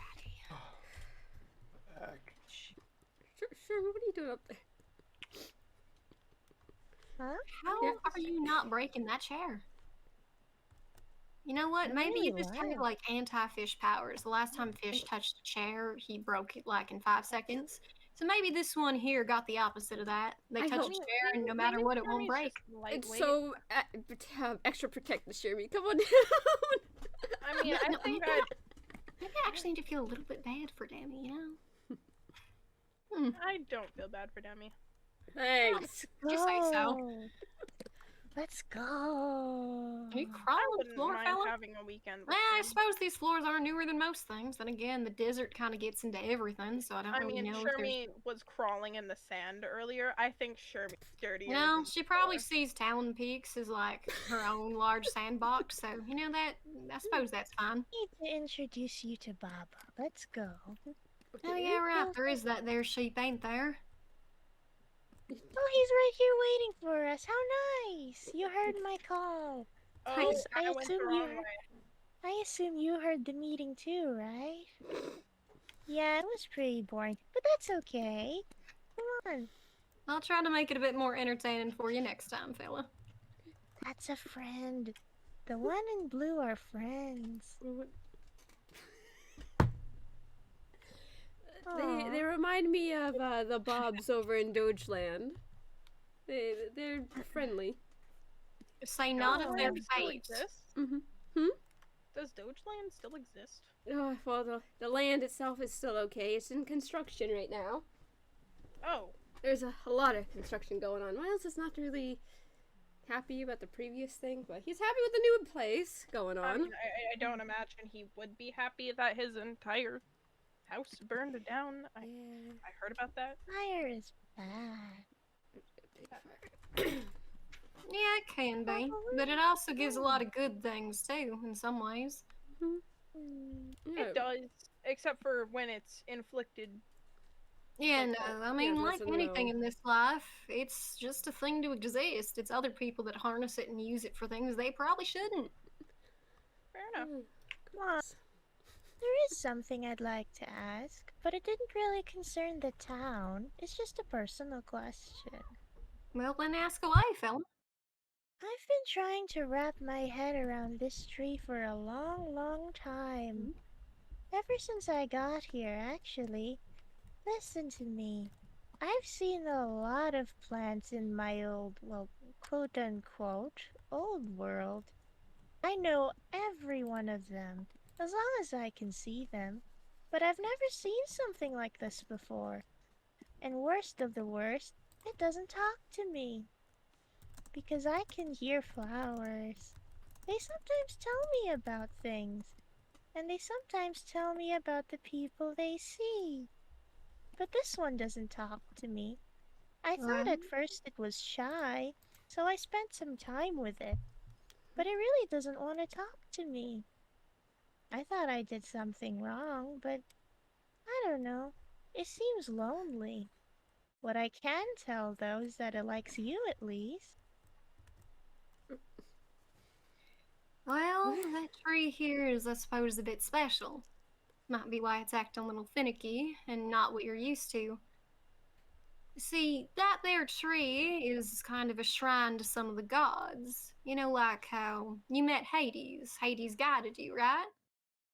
Back. Sure, what are you doing up there? Huh? How Yeah. are you not breaking that chair? You know what? I Maybe you really just have was. like anti-fish powers. The last time Fish touched a chair, he broke it like in 5 seconds. So maybe this one here got the opposite of that. They I touch a hope- chair and no matter what, it won't break. It's so extra protective, Sherry. Come on down. I mean, I No, think maybe I. Maybe I actually need to feel a little bit bad for Demi, you know? I don't feel bad for Demi. Thanks. You say so. Go. Let's go. Are you I crawling on the wouldn't floor, mind fella? having a weekend. with Well, I food. suppose these floors are newer than most things. Then again, the desert kind of gets into everything, so I don't I really mean, know if there's... Shermie was crawling in the sand earlier. I think Shermie's dirtier. No, than she the probably floor. sees Talon Peaks as like her own large sandbox, so you know that. I suppose that's fine. I need to introduce you to Baba. Let's go. Oh yeah, right. There is that there sheep, ain't there? Oh, he's right here waiting for us. How nice! You heard my call. Oh, I I went the assume you wrong heard- way. I assume you heard the meeting too, right? Yeah, it was pretty boring, but that's okay. Come on. I'll try to make it a bit more entertaining for you next time, fella. That's a friend. The one in blue are friends. They remind me of the Bobs over in Dogeland. They're friendly. Say not of their Dogeland still fate. exists? Mm-hmm. Does Dogeland still exist? Oh, well, the land itself is still okay. It's in construction right now. Oh, There's a lot of construction going on. Miles is not really happy about the previous thing, but he's happy with the new place going I on. mean, I don't imagine he would be happy that his entire house burned down. I heard about that. Fire is bad. Yeah, it can be, but it also gives a lot of good things too, in some ways. Hmm. Yeah. It does, except for when it's inflicted Yeah, Like, no, I mean, that's like a anything no. in this life, it's just a thing to exist. It's other people that harness it and use it for things they probably shouldn't. fair enough. Come on. There is something I'd like to ask, but it didn't really concern the town. It's just a personal question. Well, then ask away, fella. I've been trying to wrap my head around this tree for a long, long time. Ever since I got here, actually. Listen to me. I've seen a lot of plants in my old, well, quote unquote, old world. I know every one of them, as long as I can see them. But I've never seen something like this before. And worst of the worst, it doesn't talk to me. Because I can hear flowers. They sometimes tell me about things. And they sometimes tell me about the people they see. But this one doesn't talk to me. I thought Well, at first it was shy, so I spent some time with it. But it really doesn't want to talk to me. I thought I did something wrong, but I don't know. It seems lonely. What I can tell, though, is that it likes you at least. well, that tree here is, I suppose, a bit special. Might be why it's acting a little finicky and not what you're used to. See, that there tree is kind of a shrine to some of the gods. You know, like how you met Hades. Hades guided you, right?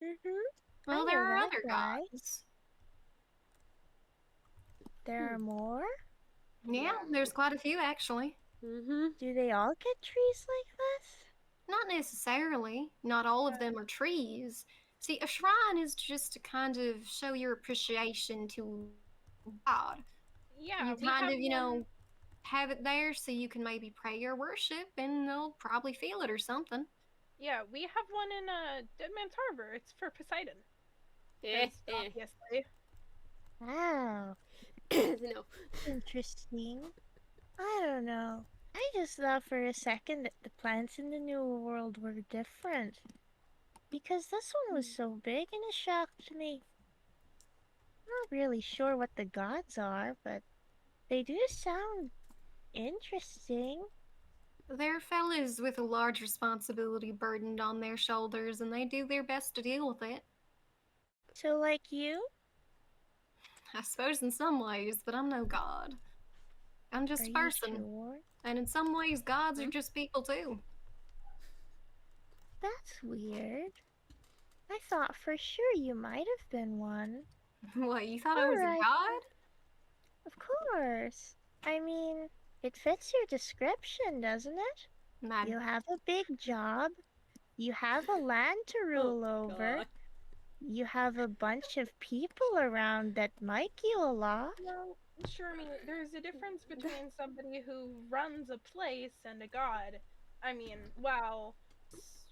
Mm-hmm. I Well, there know are that other guy. gods. There are more? Yeah, there's quite a few actually. Mm-hmm. Do they all get trees like this? Not necessarily. Not all of them are trees. See, a shrine is just to kind of show your appreciation to God. Yeah, You we kind have of, one. have it there so you can maybe pray or worship and they'll probably feel it or something. Yeah, we have one in Dead Man's Harbor. It's for Poseidon. Eh, Because eh. obviously. Wow, No. interesting. I don't know. I just thought for a second that the plants in the New World were different. Because this one was so big and it shocked me. Not really sure what the gods are, but they do sound interesting. They're fellas with a large responsibility burdened on their shoulders and they do their best to deal with it. So, like you? I suppose in some ways, but I'm no god. I'm Are just a you person. sure? And in some ways, gods are just people too. That's weird. I thought for sure you might have been one. What, you thought I was a Alright, god? of course. I mean, it fits your description, doesn't it? My You have a big job. You have a land to rule over. God. You have a bunch of people around that like you a lot. Well, sure, I mean, there's a difference between somebody who runs a place and a god. I mean, while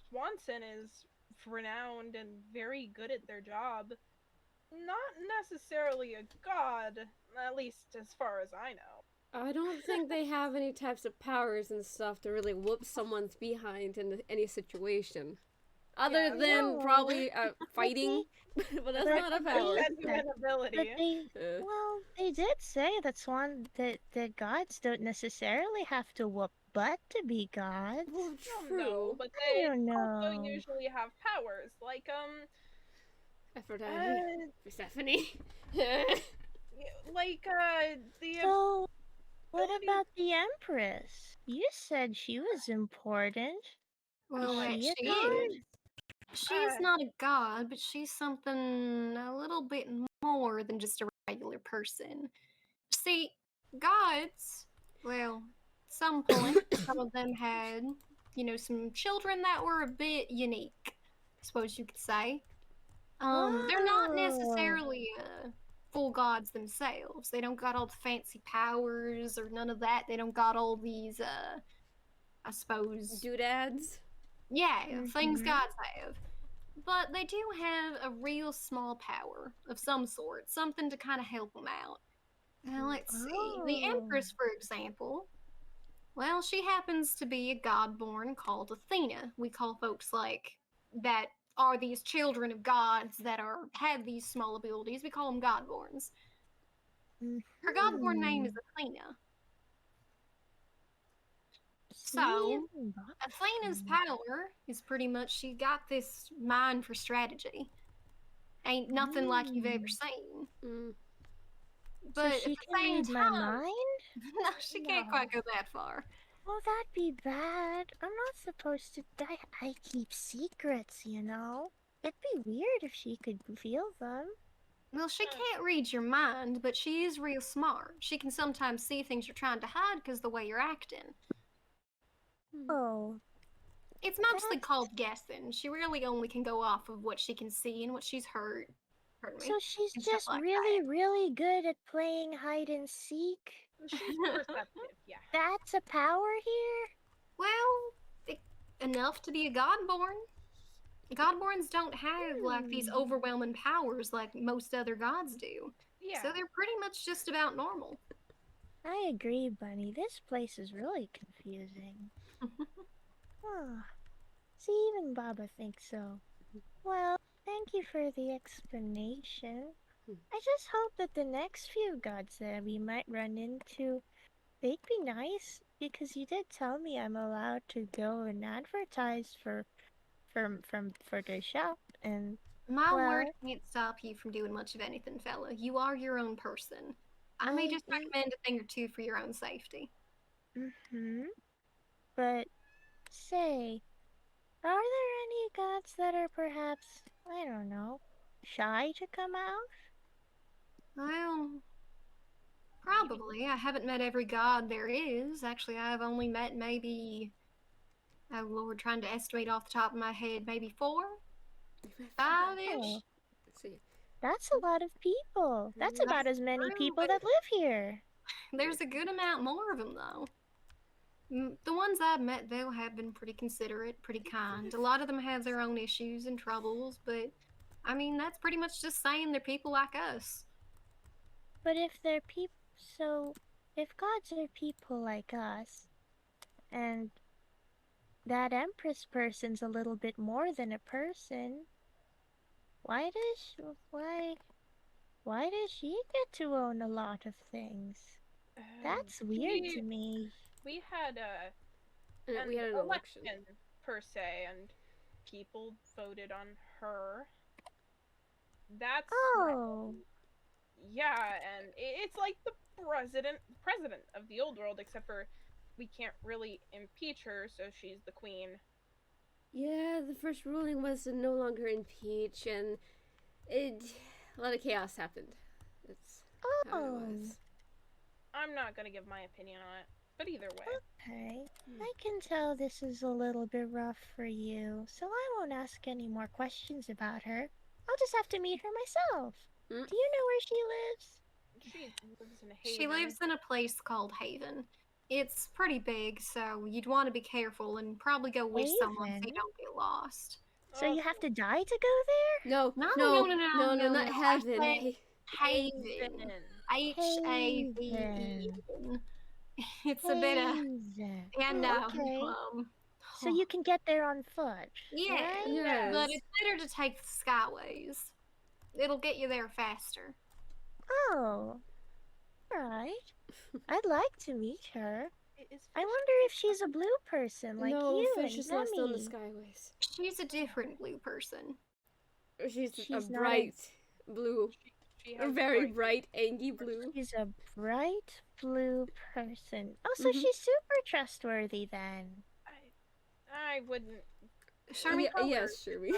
Swanson is renowned and very good at their job, not necessarily a god, at least as far as I know. I don't think they have any types of powers and stuff to really whoop someone's behind in any situation. Other Yeah, than no. probably fighting, but that's But not a they- power. Genuine ability. But they, Uh, well, they did say that gods don't necessarily have to whoop butt to be gods. well, No, true. but I they don't also know. usually have powers, like Aphrodite, Persephone. like the So, what ability- about the Empress? You said she was important. well, Is that she a she god? is. She's Uh, not a god, but she's something a little bit more than just a regular person. See, gods, well, at some point, some of them had, some children that were a bit unique, I suppose you could say. They're not Whoa. necessarily full gods themselves. They don't got all the fancy powers or none of that. They don't got all these, I suppose, Doodads. yeah, things Mhm. gods have. But they do have a real small power of some sort, something to kind of help them out. Now, let's see. The Oh. Empress, for example, well, she happens to be a god-born called Athena. We call folks like that are these children of gods that have these small abilities. We call them god-borns. Her godborn name is Athena. So, Athena's power is pretty much she got this mind for strategy. Ain't nothing like you've ever seen. But so she at the can same read my time, mind? no, she can't quite go that far. Well, that'd be bad. I'm not supposed to. I keep secrets, you know. It'd be weird if she could feel them. Well, she can't read your mind, but she is real smart. She can sometimes see things you're trying to hide because the way you're acting. Oh. It's mostly called guessing. She really only can go off of what she can see and what she's heard. So she's and stuff just like really good at playing hide and seek? She's perceptive, yeah. That's a power here? Well, enough to be a godborn. Godborns don't have like these overwhelming powers like most other gods do. Yeah. So they're pretty much just about normal. I agree, Bunny. This place is really confusing. See, even Baba thinks so. Well, thank you for the explanation. I just hope that the next few gods that we might run into, they'd be nice, because you did tell me I'm allowed to go and advertise for the shop, and my word can't stop you from doing much of anything, fella. You are your own person. I may just recommend a thing or two for your own safety. But say, are there any gods that are perhaps, I don't know, shy to come out? Well, probably. I haven't met every god there is. Actually, I've only met maybe, oh Lord, trying to estimate off the top of my head, maybe 4? 5-ish? Let's see. That's a lot of people. That's about as many people that live here. There's a good amount more of them, though. The ones I've met, though, have been pretty considerate, pretty kind. A lot of them have their own issues and troubles, but, I mean, that's pretty much just saying they're people like us. But if they're people, so if gods are people like us, and that Empress person's a little bit more than a person, why does she get to own a lot of things? That's weird to me. We had an election per se, and people voted on her. That's yeah, and it's like the president of the old world, except for we can't really impeach her, so she's the queen. Yeah, the first ruling was to no longer impeach, and a lot of chaos happened. That's how it was. I'm not gonna give my opinion on it, but either way. Okay, I can tell this is a little bit rough for you, so I won't ask any more questions about her. I'll just have to meet her myself. Do you know where she lives? She lives in Haven. She lives in a place called Haven. It's pretty big, so you'd want to be careful and probably go with someone so you don't get lost. So you have to die to go there? No, not Heaven. Haven. H-A-V-E-N. It's a bit of... Yeah, no. Okay. So you can get there on foot. Yeah, right? But it's better to take the skyways. It'll get you there faster. Oh. Alright. I'd like to meet her. I wonder if she's a blue person like you and Fish is not still in the Nemi. Skyways. She's a different blue person. She's a bright blue. A very bright, angry blue. She's a bright blue person. Oh, so she's super trustworthy then. I wouldn't. Yes, Sherry.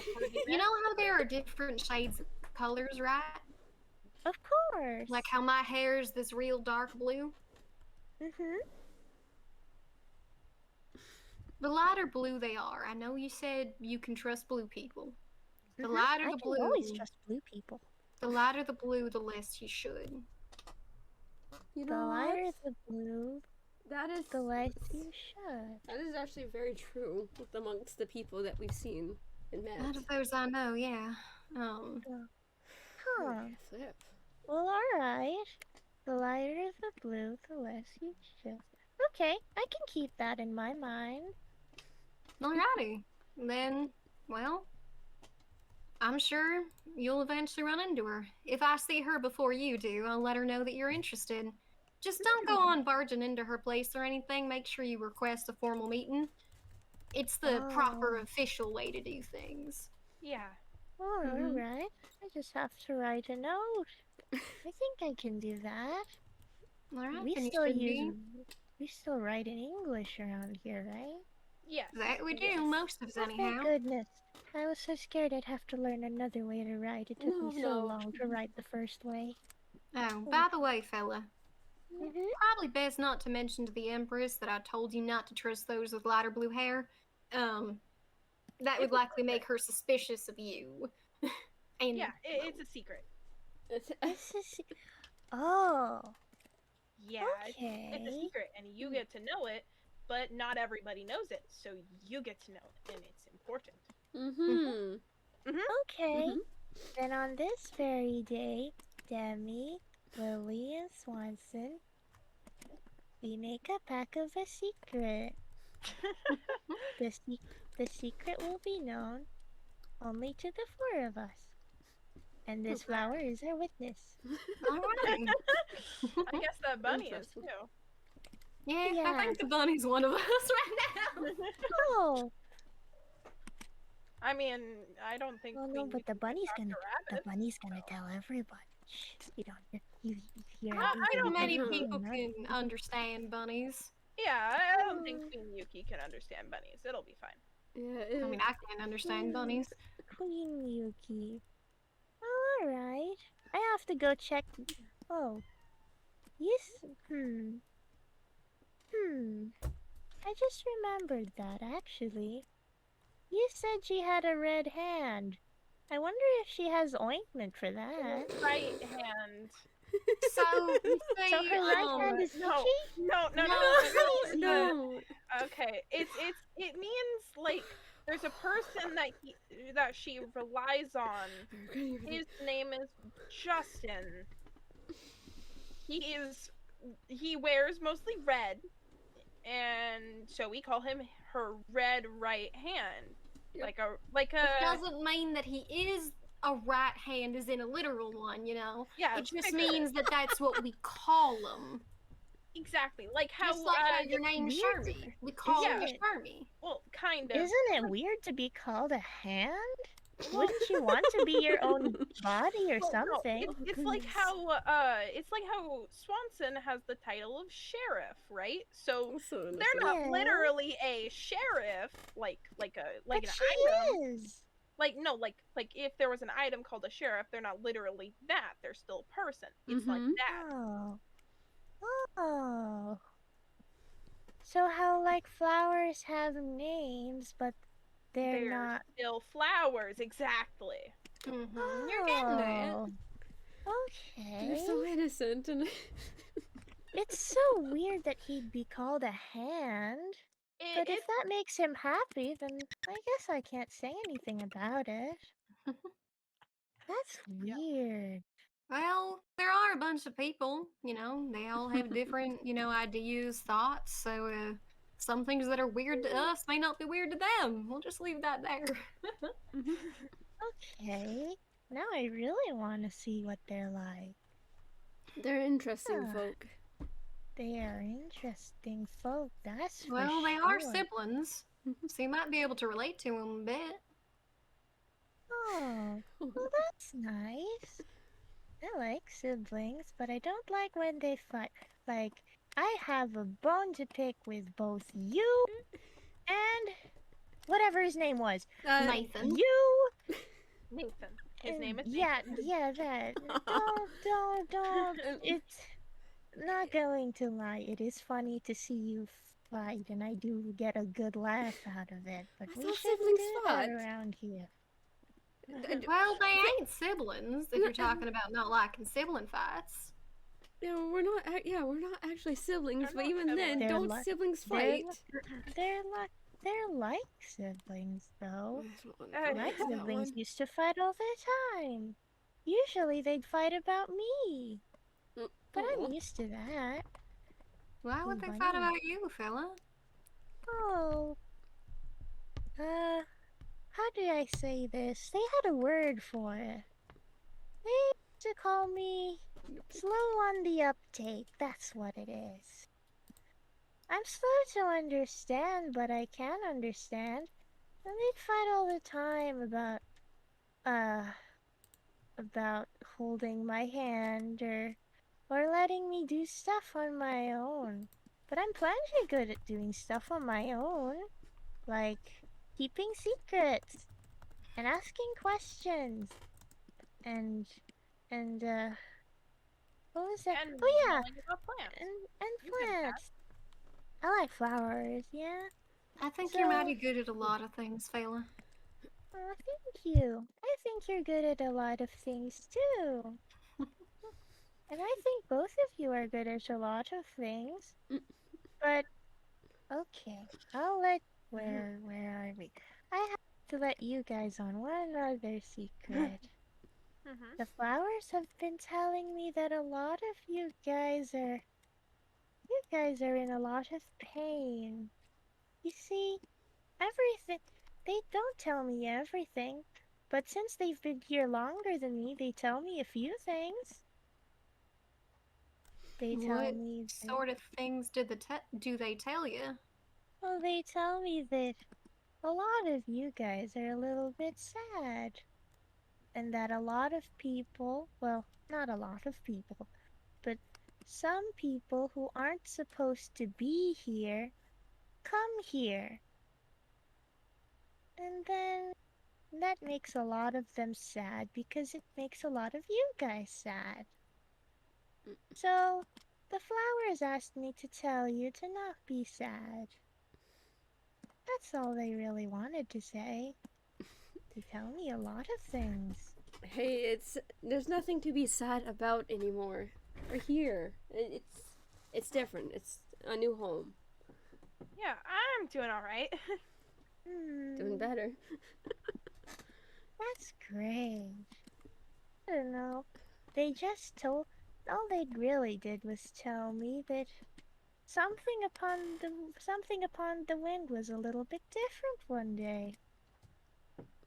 You know how there are different shades of colors, right? Of course. Like how my hair is this real dark blue. The lighter blue they are. I know you said you can trust blue people. The lighter the blue. I can always trust blue people. The lighter the blue, the less you should. You The know lighter what? the blue, That is the less you should. That is actually very true with amongst the people that we've seen and met. Out of those I know, yeah. Flip. Well, alright. The lighter the blue, the less you should. Okay, I can keep that in my mind. Alrighty. Then, well, I'm sure you'll eventually run into her. If I see her before you do, I'll let her know that you're interested. Just don't go on barging into her place or anything. Make sure you request a formal meeting. It's the proper Oh. official way to do things. Yeah. Oh, Mhm. alright. I just have to write a note. I think I can do that. All right, We then you still should use be. we still write in English around here, right? Yes. That we do, yes. most of us Oh, anyhow. thank goodness. I was so scared I'd have to learn another way to write. It took me so No. long to write the first way. Oh, by the way, fella, Mm-hmm. probably best not to mention to the Empress that I told you not to trust those with lighter blue hair. That would likely make her suspicious of you. And Yeah, it's a secret. This is... Oh, Yeah, it's a okay. secret, and you get to know it, but not everybody knows it, so you get to know it, and it's important. Mhm. Okay. Mhm. Then on this very day, Demi, Lily, and Swanson, we make a pact of a secret. The secret will be known only to the four of us. And this Okay. flower is our witness. all right. I guess that bunny is Interesting. too. Yeah, Yeah. I think the bunny's one of us right now. Oh, I mean, I don't think. well, Queen no, but the Yuki bunny's can gonna talk to rabbits. tell everybody. Shh, you don't you hear I everything. don't Many Mhm. people No. can understand bunnies. Yeah, I don't think Oh. Queen Yuki can understand bunnies. It'll be fine. Yeah. I mean, I can't understand bunnies. Queen Yuki. Oh, alright. I have to go check. Oh. Yes. I just remembered that, actually. You said she had a red hand. I wonder if she has ointment for that. Right hand. So, you say, So her right hand is No, itchy? no, no, no. No. no. No. Okay, it means like there's a person that she relies on. His name is Justin. He wears mostly red, and so we call him her red right hand. Yep. Like it a doesn't mean that he is a right hand, as in a literal one, you know? yeah. It it's just figurative. means that that's what we call him. Exactly like how Just like how your name's weird. Shermie. We call Yeah. you Shermie. well, kind of. Isn't it weird to be called a hand? Well, Wouldn't you want to be your own body or well, no, something? it's like how Swanson has the title of sheriff, right? So So they're not Yeah. literally a sheriff like But an she item. is. Like no, like if there was an item called a sheriff, they're not literally that. They're still a person. It's like Mhm. that. Oh. Oh. So how like flowers have names, but they're not. Still flowers, exactly. Mm-hmm. You're getting it. Oh. Okay. They're so innocent and It's so weird that he'd be called a hand. But if It's that makes him happy, then I guess I can't say anything about it. That's weird. Well, there are a bunch of people, you know, they all have different, you know, ideas, thoughts. So, some things that are weird to us may not be weird to them. We'll just leave that there. Okay. Now I really want to see what they're like. they're interesting Huh. folk. They are interesting folk, that's for Well, they are sure. siblings, so you might be able to relate to them a bit. Oh, well, that's nice. I like siblings, but I don't like when they fight. Like, I have a bone to pick with both you and whatever his name was. Nathan. You. Nathan. His name is Yeah, Nathan. yeah, that. Don't. It's not going to lie. It is funny to see you fight, and I do get a good laugh out of it. But I we thought shouldn't siblings do that fought. around here. Well, they ain't siblings, if you're talking about not liking sibling fights. Yeah, we're not. We're not actually siblings. They're But not even then, They're don't like- siblings they're fight? They're like siblings, though. Uh, My that siblings used to fight all the time. Usually they'd fight about me, but I'm used to that. Why would they Bunny. fight about you, fella? Oh. how do I say this? They had a word for it. They used to call me slow on the uptake. That's what it is. I'm slow to understand, but I can understand. And they'd fight all the time about holding my hand or letting me do stuff on my own. But I'm plenty good at doing stuff on my own, like keeping secrets and asking questions and what was that? And Oh yeah, knowing about plants. and You good at that. plants. I like flowers, yeah. I think So- you're mighty good at a lot of things, fella. Oh, thank you. I think you're good at a lot of things too. And I think both of you are good at a lot of things. But okay, I'll let where are we? I have to let you guys on one other secret. Mm-hmm. The flowers have been telling me that a lot of you guys are in a lot of pain. You see, everything they don't tell me everything, but since they've been here longer than me, they tell me a few things. They tell What me that, sort of things do they tell you? well, they tell me that a lot of you guys are a little bit sad. And that a lot of people, well, not a lot of people, but some people who aren't supposed to be here come here. And then that makes a lot of them sad because it makes a lot of you guys sad. So the flowers asked me to tell you to not be sad. That's all they really wanted to say. They tell me a lot of things. Hey, there's nothing to be sad about anymore. We're here. It's different. It's a new home. Yeah, I'm doing all right. Doing better. That's great. I don't know. They just told. All they really did was tell me that something upon the wind was a little bit different one day.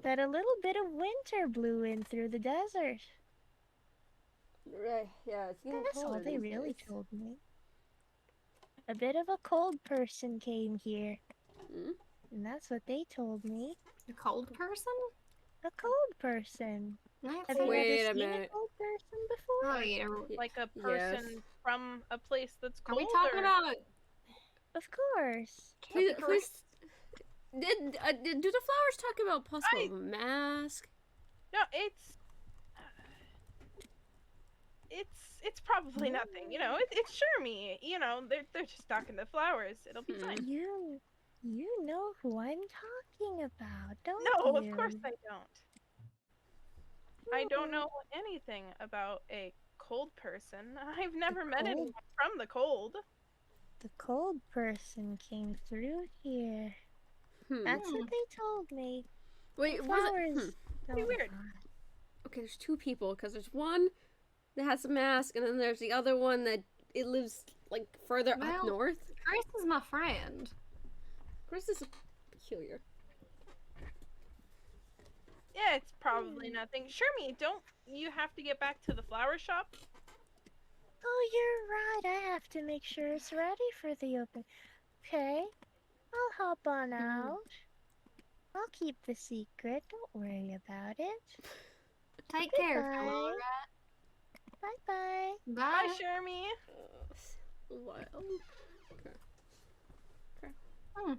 That a little bit of winter blew in through the desert. Right. Yeah, it's getting That's all colder they these really days. told me. A bit of a cold person came here, Hmm? and that's what they told me. A cold person? A cold person. I've Have seen you Wait ever a seen a minute. cold person before? Right, Like a Yes. person from a place that's are colder. we talking about Of course. Who's do the flowers talk about possible mask? No, it's probably nothing. You know, it's Shermie. You know, they're just talking to flowers. It'll be fine. You know who I'm talking about, don't No, you? of course I don't. I don't know anything about a cold person. I've never met cold- anyone from the cold. The cold person came through here. That's what they told me. Wait, The was flowers. it? Pretty weird. Okay, there's two people because there's one that has a mask, and then there's the other one that it lives like further up Well- north. Chris is my friend. Chris is peculiar. Yeah, it's probably nothing. Shermie, don't you have to get back to the flower shop? Oh, you're right. I have to make sure it's ready for the open. Okay, I'll hop on out. I'll keep the secret. Don't worry about it. Take care, Goodbye. fella, alright? Bye-bye. Bye, Bye. Shermie. Wild. Hmm.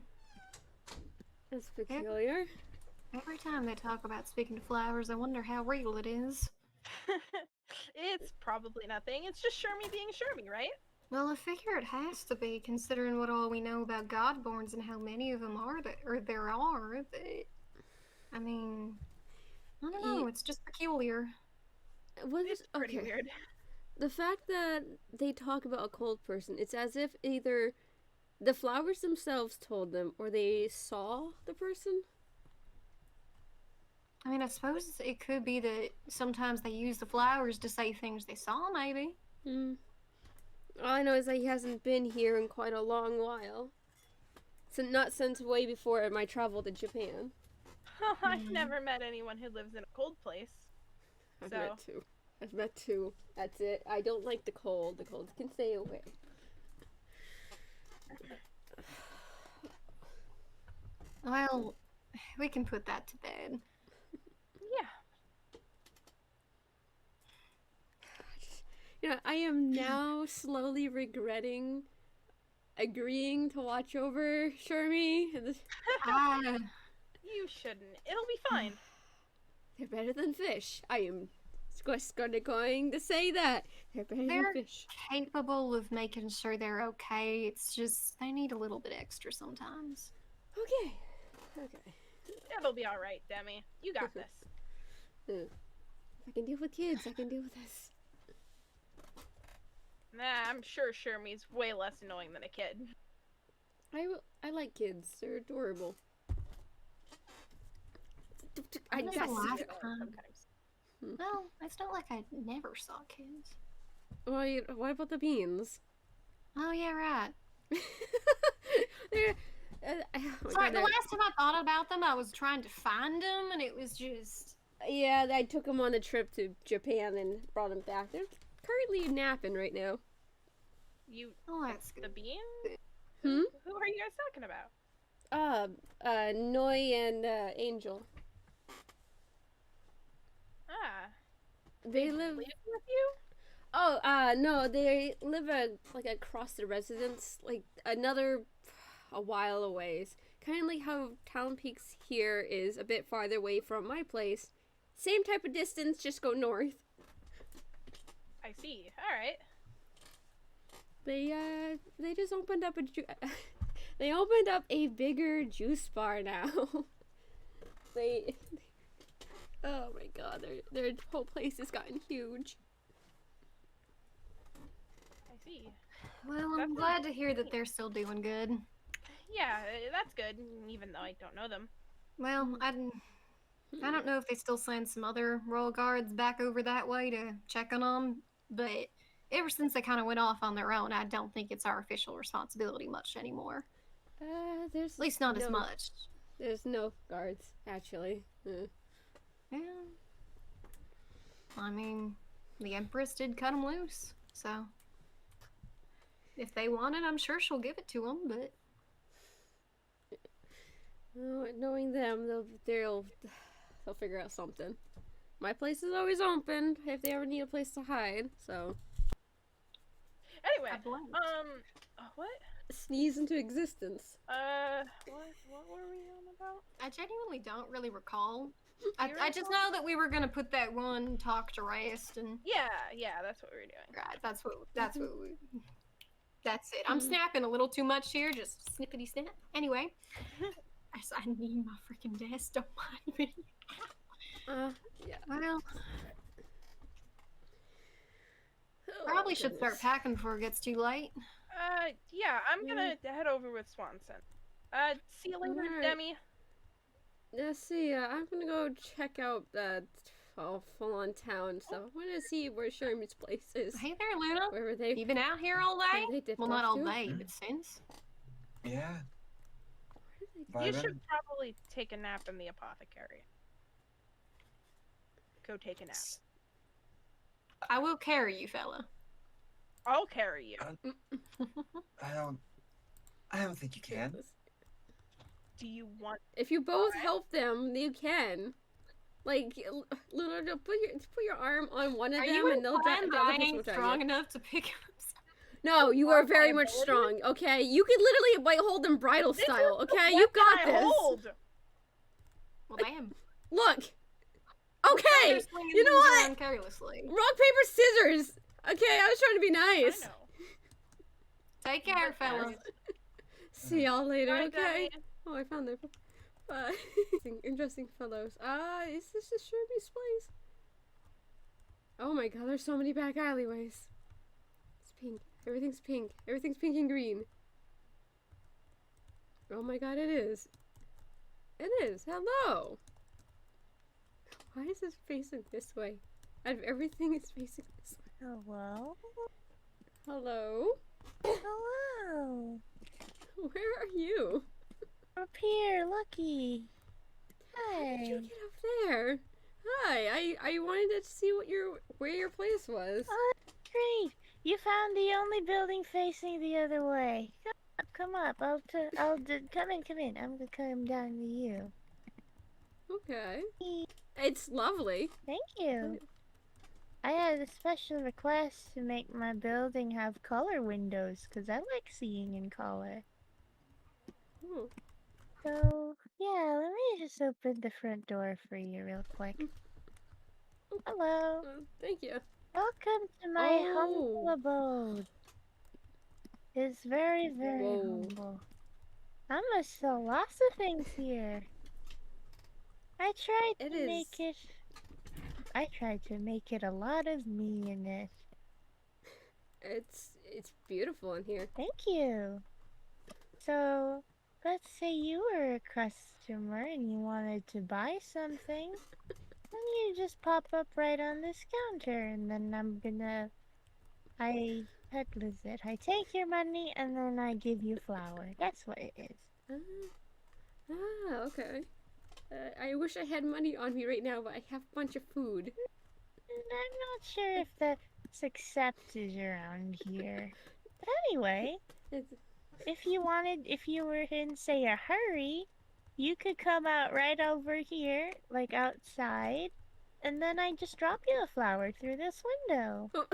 That's peculiar. Every time they talk about speaking to flowers, I wonder how real it is. It's probably nothing. It's just Shermie being Shermie, right? Well, I figure it has to be, considering what all we know about Godborns and how many of them there are. I mean, I don't know. It's just peculiar. It's pretty weird. The fact that they talk about a cold person, it's as if either the flowers themselves told them or they saw the person. I mean, I suppose it could be that sometimes they use the flowers to say things they saw, maybe. All I know is that he hasn't been here in quite a long while. So not since way before my travel to Japan. I've never met anyone who lives in a cold place. I've So- met two. I've met two. That's it. I don't like the cold. The cold can stay away. Well, we can put that to bed. Yeah. You know, I am now slowly regretting agreeing to watch over Shermie. Ah, You shouldn't. It'll be fine. They're better than fish. I am going to say that. They're better They're- than fish. capable of making sure they're okay. It's just they need a little bit extra sometimes. Okay. Okay. It'll be alright, Demi. You got this. If I can deal with kids, I can deal with this. Nah, I'm sure Shermie's way less annoying than a kid. I like kids. They're adorable. I When was the guess. last They are time? sometimes. Well, it's not like I never saw kids. Well, what about the beans? Oh yeah, right. They're, oh my Sorry, God, the last time I thought about them, I was trying to find them, and it was just. yeah, I took them on a trip to Japan and brought them back. They're currently napping right now. You, Oh, that's the good. bean? Hmm? Who are you guys talking about? Noi and Angel. Ah, They live. with you? Oh, no, they live like across the residence, like a while a ways. Kind of like how Town Peaks here is a bit farther away from my place. Same type of distance, just go north. I see. Alright. They just opened up they opened up a bigger juice bar now. Oh my God, their whole place has gotten huge. I see. Well, I'm That's glad to hear that they're still doing good. Yeah, that's good, even though I don't know them. Well, I don't know if they still send some other royal guards back over that way to check on them, but ever since they kind of went off on their own, I don't think it's our official responsibility much anymore. There's At least not as no- much. There's no guards, actually. Yeah. I mean, the Empress did cut them loose, so if they want it, I'm sure she'll give it to them. But Oh, knowing them, they'll figure out something. My place is always open if they ever need a place to hide. So Anyway, I blame. what? sneeze into existence. What were we on about? I genuinely don't really recall. Do you I just recall? know that we were gonna put that one talk to rest, and Yeah, that's what we were doing. right, that's what we. That's it. I'm snapping a little too much here, just snippety snap. Anyway, I need my freaking desk. Don't mind me. Yeah. Well, Oh, probably should start goodness. packing before it gets too late. Yeah, I'm gonna head over with Swanson. See you later, Alright. Demi. Let's see. I'm gonna go check out that full-on town stuff. I want to see where Shermie's place is. Hey there, Luna. Where they? You been out here all day? Where they dipped Well, not off all to? day, but since. Yeah. You Byron? should probably take a nap in the apothecary. Go take a nap. I will carry you, fella. I'll carry you. I don't think you can. Do you want? If you both help them, you can. Like, Luna, put your arm on one of Are them, you and they'll drag implying the that other I person ain't will drag strong you. enough to pick up? No, you are very much ability? strong. Okay, you can literally hold them bridal This style. is the Okay, you weapon got I this. hold. Well, damn. Look. Okay, You're swinging you know these what? around carelessly. Rock paper scissors. Okay, I was trying to be I nice. know. Take care, fellas. See y'all later. Bye, Okay. Demi. Oh, I found their. Interesting fellows. Is this the Shermie's place? Oh my God, there's so many back alleyways. It's pink. Everything's pink. Everything's pink and green. Oh my God, it is. It is. Hello. Why is this facing this way? Out of everything, it's facing this way. Hello? Hello. Hello. Where are you? Up here, Lucky. How did you Hi. get up there? Hi, I wanted to see where your place was. Oh, great. You found the only building facing the other way. Come up. Come in. I'm gonna come down to you. Okay. It's lovely. Thank you. I had a special request to make my building have color windows, 'cause I like seeing in color. Oh. So, yeah, let me just open the front door for you real quick. Hello. Thank you. Welcome to my humble abode. It's very, very humble. I must sell lots of things here. I tried to make it a lot of me in it. It's beautiful in here. Thank you. So, let's say you were a customer and you wanted to buy something. Then you just pop up right on this counter, and then I take your money and then I give you flour. That's what it is. Okay. I wish I had money on me right now, but I have a bunch of food. And I'm not sure if that's accepted around here. But anyway, if you were in, say, a hurry, you could come out right over here, like outside, and then I just drop you a flower through this window. Oh.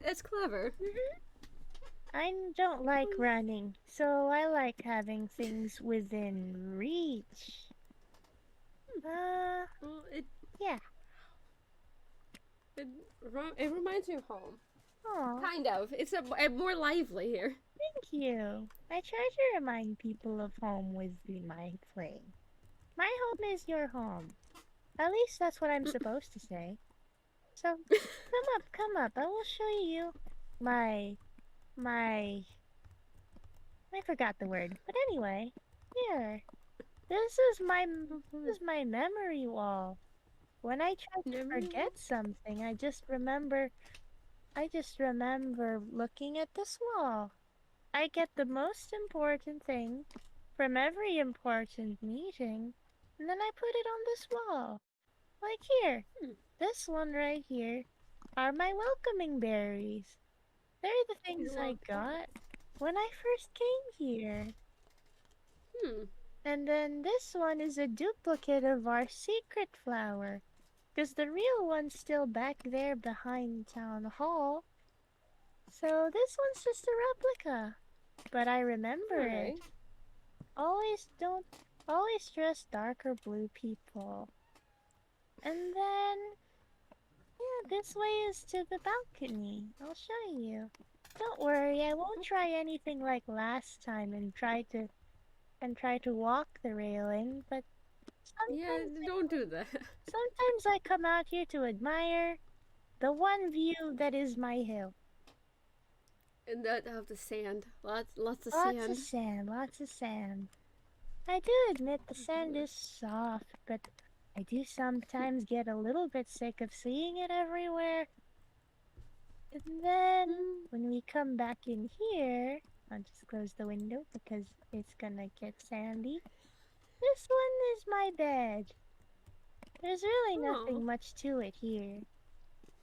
That's clever. I don't like running, so I like having things within reach. Yeah. It reminds me of home. Aw. Kind of. It's a more lively here. Thank you. I try to remind people of home with my play. My home is your home. At least that's what I'm supposed to say. So, come up. I will show you my... I forgot the word. But anyway, here. This is my memory wall. When I try to forget something, I just remember looking at this wall. I get the most important thing from every important meeting, and then I put it on this wall. Like here. This one right here are my welcoming berries. They're the things I got when I first came here. And then this one is a duplicate of our secret flower, because the real one's still back there behind Town Hall. So this one's just a replica, but I remember it. Always trust darker blue people. And then, yeah, this way is to the balcony. I'll show you. Don't worry, I won't try anything like last time and try to walk the railing, but don't do that. Sometimes I come out here to admire the one view that is my hill. And that of the sand. Lots of sand. Lots of sand. I do admit the sand is soft, but I do sometimes get a little bit sick of seeing it everywhere. And then, when we come back in here, I'll just close the window because it's gonna get sandy. This one is my bed. There's really nothing much to it here.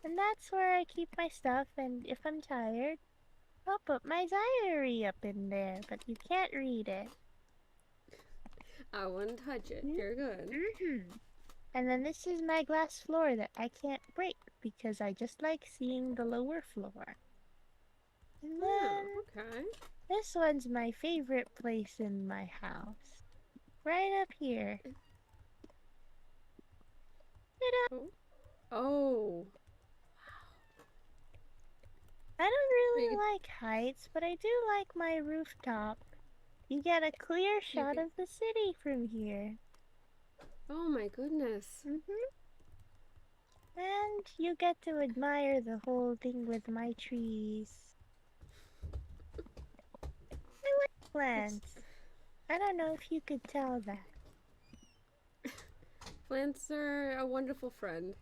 And that's where I keep my stuff, and if I'm tired, I'll put my diary up in there, but you can't read it. I wouldn't touch it. You're good. And then this is my glass floor that I can't break because I just like seeing the lower floor. And then this one's my favorite place in my house. Right up here. Oh. I don't really like heights, but I do like my rooftop. You get a clear shot of the city from here. Oh my goodness. And you get to admire the whole thing with my trees. I like plants. I don't know if you could tell that. Plants are a wonderful friend.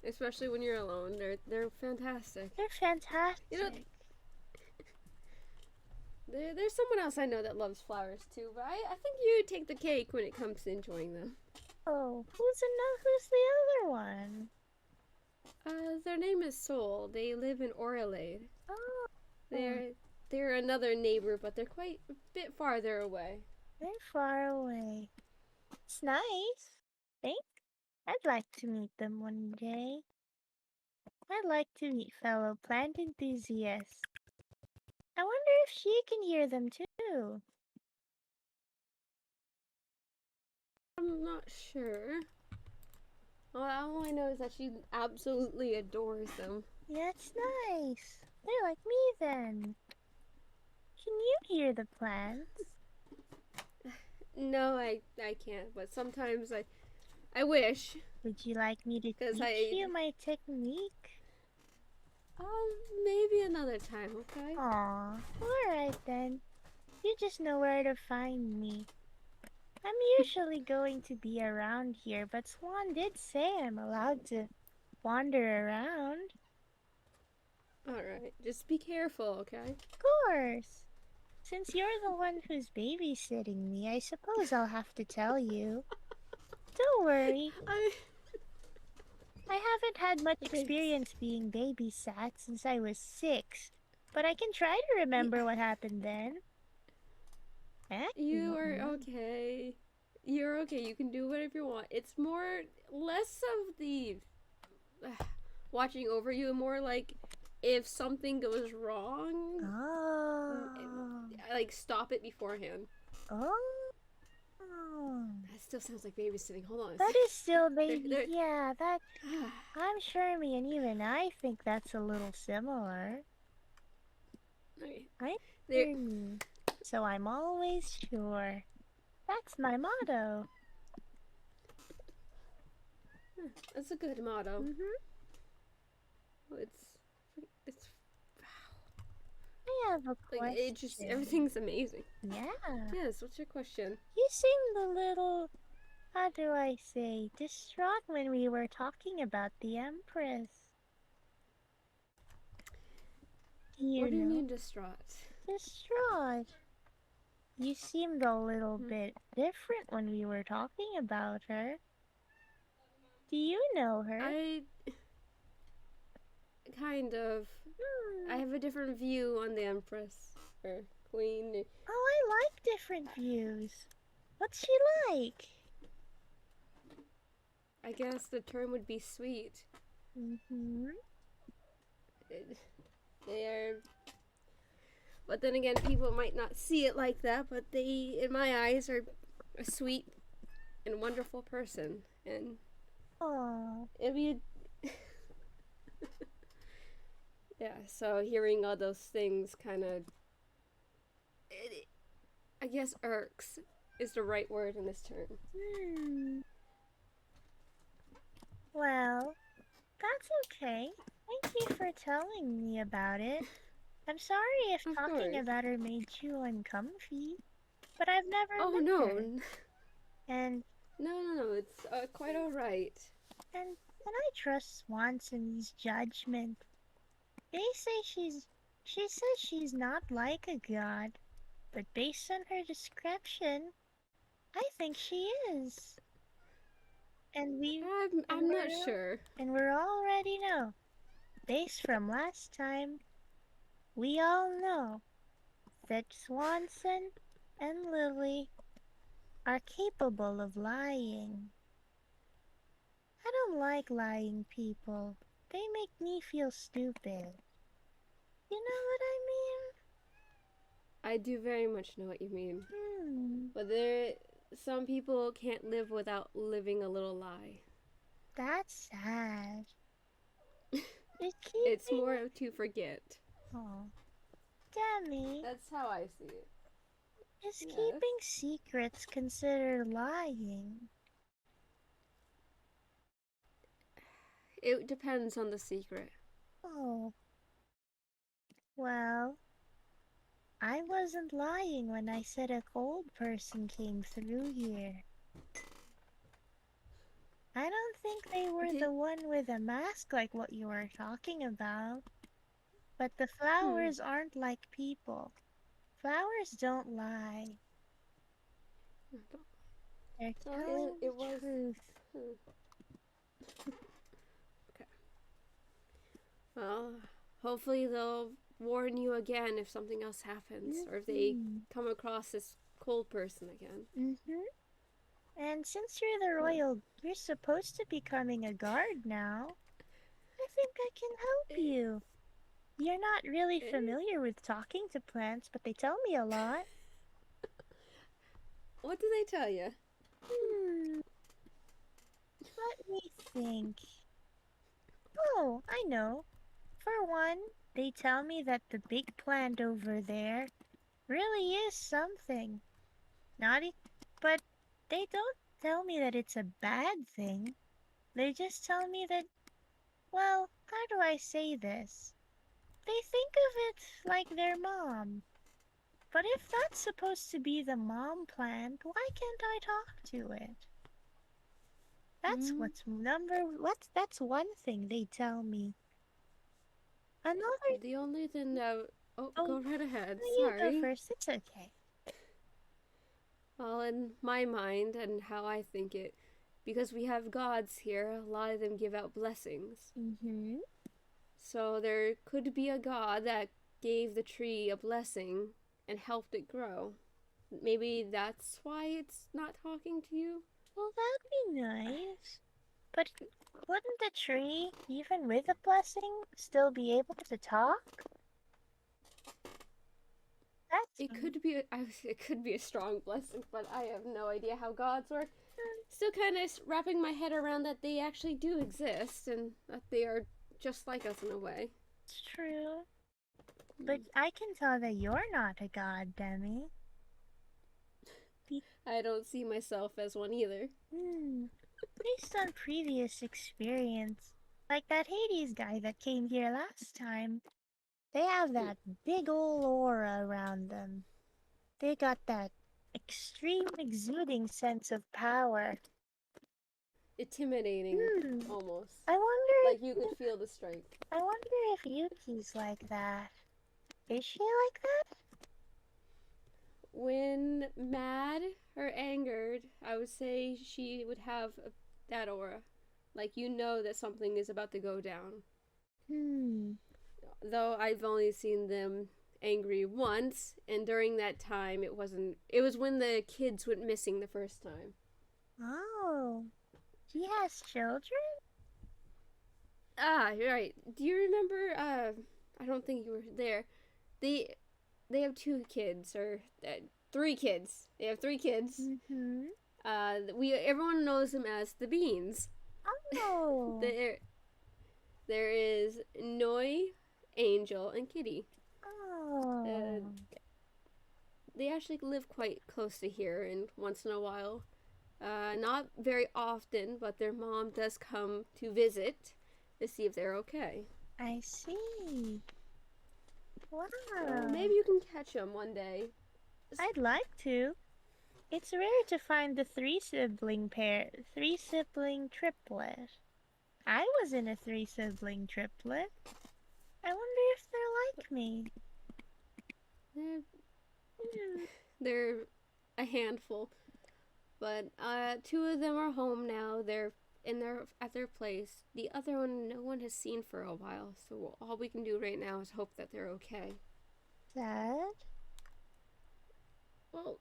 Especially when you're alone. They're fantastic. They're fantastic. You know, There's someone else I know that loves flowers too, but I think you take the cake when it comes to enjoying them. Oh, who's the other one? Their name is Soul. They live in Oralade. Oh, They're another neighbor, but they're quite a bit farther away. they're far away. It's nice. Think I'd like to meet them one day. I'd like to meet fellow plant enthusiasts. I wonder if she can hear them too. I'm not sure. Well, all I know is that she absolutely adores them. That's nice. They're like me then. Can you hear the plants? No, I can't, but sometimes I wish. Would you like me to 'Cause teach you my technique? Maybe another time, okay? Aw, alright then. You just know where to find me. I'm usually going to be around here, but Swan did say I'm allowed to wander around. Alright, just be careful, okay? Of course. Since you're the one who's babysitting me, I suppose I'll have to tell you. Don't worry. I haven't had much experience being babysat since I was 6, but I can try to remember what happened then. You are okay. You're okay. You can do whatever you want. It's less of the watching over you, and more like if something goes wrong, like stop it beforehand. Oh. That still sounds like babysitting. Hold on. That is still baby. They're- Yeah, that. I'm sure me and even I think that's a little similar. Okay. I hear me, so I'm always sure. That's my motto. That's a good motto. Mm-hmm. It's I have a question. like it just everything's amazing. Yeah. Yes. What's your question? You seemed a little, how do I say, distraught when we were talking about the Empress. What do you mean distraught? Distraught. You seemed a little bit different when we were talking about her. Do you know her? Kind of. I have a different view on the Empress or Queen. Oh, I like different views. What's she like? I guess the term would be sweet. Mm-hmm. But then again, people might not see it like that, but they, in my eyes, are a sweet and wonderful person. And it'd be yeah, so hearing all those things kind of, I guess irks is the right word in this term. Well, that's okay. Thank you for telling me about it. I'm sorry if talking about her made you uncomfy, but I've never met her. And no, it's quite all right. And I trust Swanson's judgment. She says she's not like a god, but based on her description, I think she is. And I'm not sure. And we already know, based from last time, we all know that Swanson and Lilly are capable of lying. I don't like lying people. They make me feel stupid. You know what I mean? I do very much know what you mean. But some people can't live without living a little lie. That's sad. It's more to forget. Oh, Demi. That's how I see it. Is keeping secrets considered lying? It depends on the secret. Oh. Well, I wasn't lying when I said a cold person came through here. I don't think they were the one with a mask like what you were talking about. But the flowers aren't like people. flowers don't lie. They're telling it the was. truth. Okay. Well, hopefully they'll warn you again if something else happens, or if they come across this cold person again. And since you're the royal, you're supposed to be becoming a guard now. I think I can help you. You're not really familiar with talking to plants, but they tell me a lot. What do they tell you? Let me think. Oh, I know. For one, they tell me that the big plant over there really is something. But they don't tell me that it's a bad thing. They just tell me that, well, how do I say this? They think of it like their mom. But if that's supposed to be the mom plant, why can't I talk to it? That's that's one thing they tell me. Another. The only thing that. Oh, go right ahead. You Sorry. go first. It's okay. Well, in my mind and how I think it, because we have gods here, a lot of them give out blessings. So there could be a god that gave the tree a blessing and helped it grow. Maybe that's why it's not talking to you? Well, that'd be nice. But wouldn't the tree, even with a blessing, still be able to talk? It could be a strong blessing, but I have no idea how gods work. Still kind of wrapping my head around that they actually do exist and that they are just like us in a way. It's true. But I can tell that you're not a god, Demi. I don't see myself as one either. Based on previous experience, like that Hades guy that came here last time, they have that big ol' aura around them. They got that extreme exuding sense of power. Intimidating, almost. I wonder like you could feel the strength. I wonder if Yuki's like that. Is she like that? When mad or angered, I would say she would have that aura. Like you know that something is about to go down. Though I've only seen them angry once, and during that time it was when the kids went missing the first time. Oh. She has children? Ah, right. Do you remember, I don't think you were there. They have 2 kids, or 3 kids. They have 3 kids. Everyone knows them as the Beans. Oh. There is Noi, Angel, and Kitty. Oh. They actually live quite close to here, and once in a while, not very often, but their mom does come to visit to see if they're okay. I see. Wow. So maybe you can catch them one day. I'd like to. It's rare to find the 3-sibling triplet. I was in a 3-sibling triplet. I wonder if they're like me. They're a handful, but 2 of them are home now. They're at their place. The other one, no one has seen for a while, so all we can do right now is hope that they're okay. Sad? Well,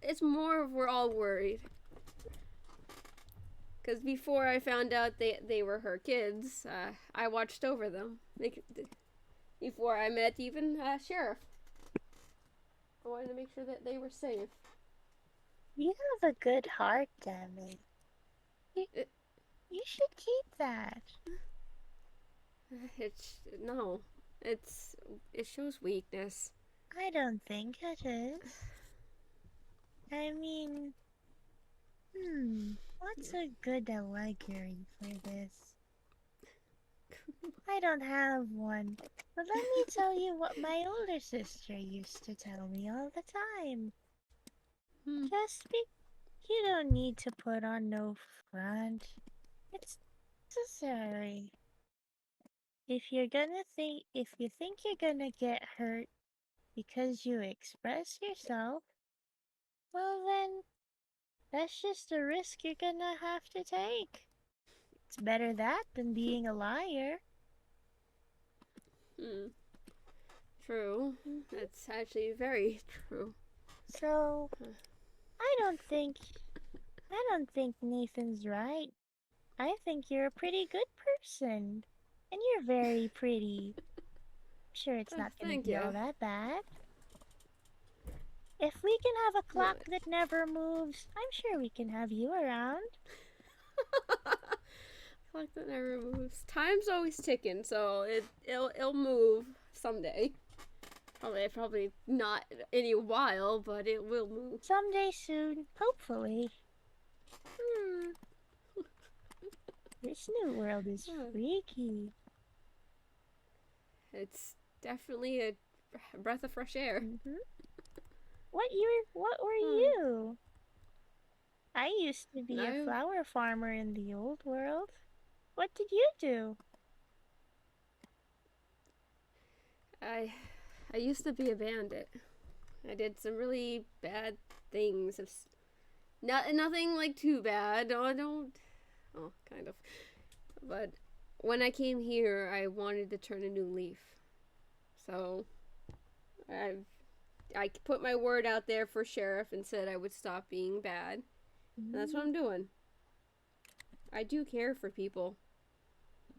it's more of we're all worried. Because before I found out they were her kids, I watched over them. Before I met even Sheriff. I wanted to make sure that they were safe. You have a good heart, Demi. You should keep that. It shows weakness. I don't think it is. I mean, what's a good allegory for this? I don't have one, but let me tell you what my older sister used to tell me all the time. You don't need to put on no front. It's necessary. If you think you're gonna get hurt, because you express yourself, well then, that's just a risk you're gonna have to take. It's better that than being a liar. True. That's actually very true. So, I don't think Nathan's right. I think you're a pretty good person. And you're very pretty. Sure, it's not gonna Thank be you. all that bad. If we can have a clock that never moves, I'm sure we can have you around. Clock that never moves. Time's always ticking, so it'll move someday. Probably not in a while, but it will move. Someday soon, hopefully. This new world is freaky. It's definitely a breath of fresh air. What were you? I used to be a flower farmer in the old world. What did you do? I used to be a bandit. I did some really bad things. Nothing like too bad. Oh, kind of. But when I came here, I wanted to turn a new leaf. So I put my word out there for sheriff and said I would stop being bad. And that's what I'm doing. I do care for people.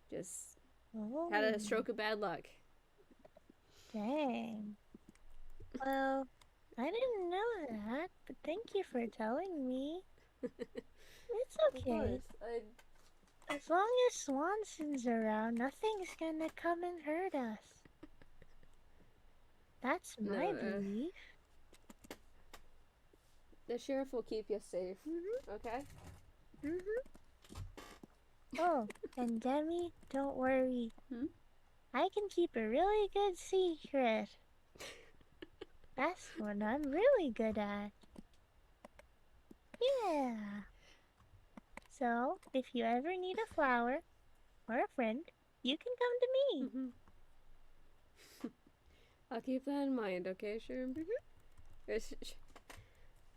Just had a stroke of bad luck. Dang. Well, I didn't know that, but thank you for telling me. It's okay. As long as Swanson's around, nothing's gonna come and hurt us. That's my belief. The sheriff will keep you safe. Okay? Oh, and Demi, don't worry. I can keep a really good secret. That's what I'm really good at. Yeah. So, if you ever need a flower or a friend, you can come to me. I'll keep that in mind, okay, sure?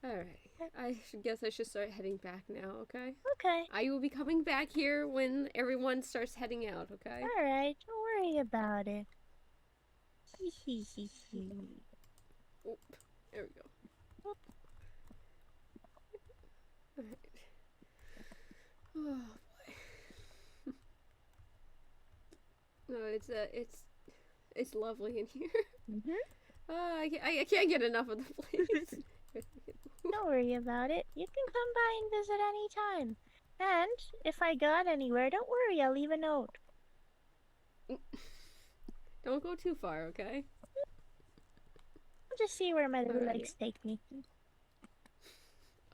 Alright. I guess I should start heading back now, okay? Okay. I will be coming back here when everyone starts heading out, okay? Alright, don't worry about it. Oh, there we go. Alright. Oh boy. No, it's lovely in here. I can't get enough of the place. Don't worry about it. You can come by and visit any time. And if I got anywhere, don't worry, I'll leave a note. Don't go too far, okay? I'll just see where my little legs take me.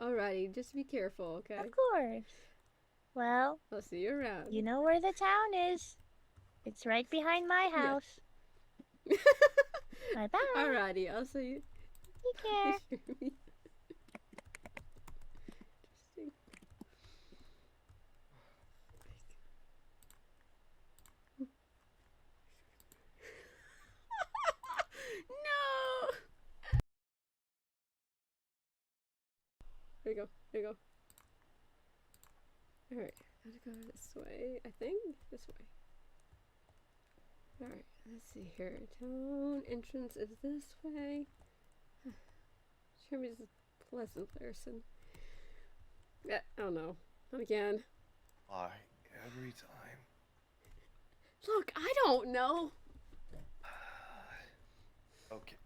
Alrighty, just be careful, okay? Of course. Well, I'll see you around. You know where the town is. It's right behind my house. Bye-bye. Alrighty, I'll see you. Take care. Interesting. No! There you go. There you go. Alright, gotta go this way, I think. This way. Alright, let's see here. Town entrance is this way. Jeremy's a pleasant person. Yeah, oh no. Not again. Why? Every time. Look, I don't know. Okay.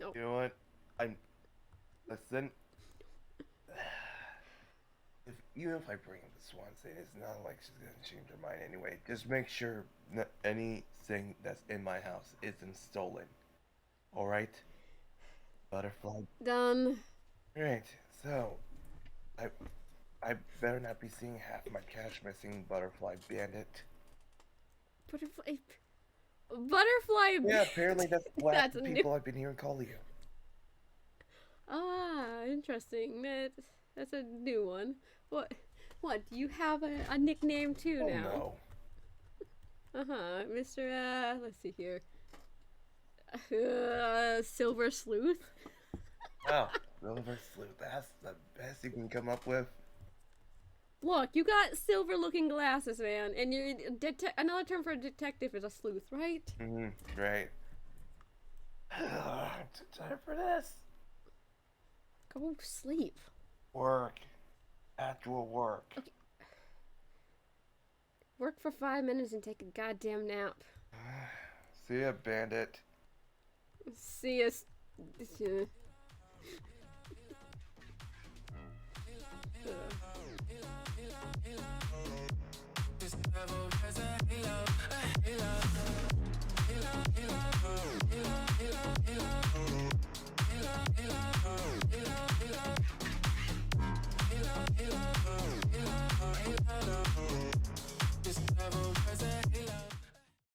Nope. You know what? Listen. Even if I bring him to Swansea, it's not like she's gonna change her mind anyway. Just make sure that anything that's in my house isn't stolen. Alright? Butterfly. Done. Right, so I better not be seeing half my cash missing, Butterfly Bandit. Butterfly. Yeah, apparently that's what That's people I've been hearing call you. Ah, interesting. That's a new one. What? Do you have a nickname too now? No. Uh-huh, Mr. Let's see here. Silver sleuth. Oh, Silver Sleuth. That's the best you can come up with. Look, you got silver-looking glasses, man, and you're another term for a detective is a sleuth, right? Great. I'm too tired for this. Go sleep. Work. Actual work. Okay. Work for 5 minutes and take a goddamn nap. See ya, bandit. See ya.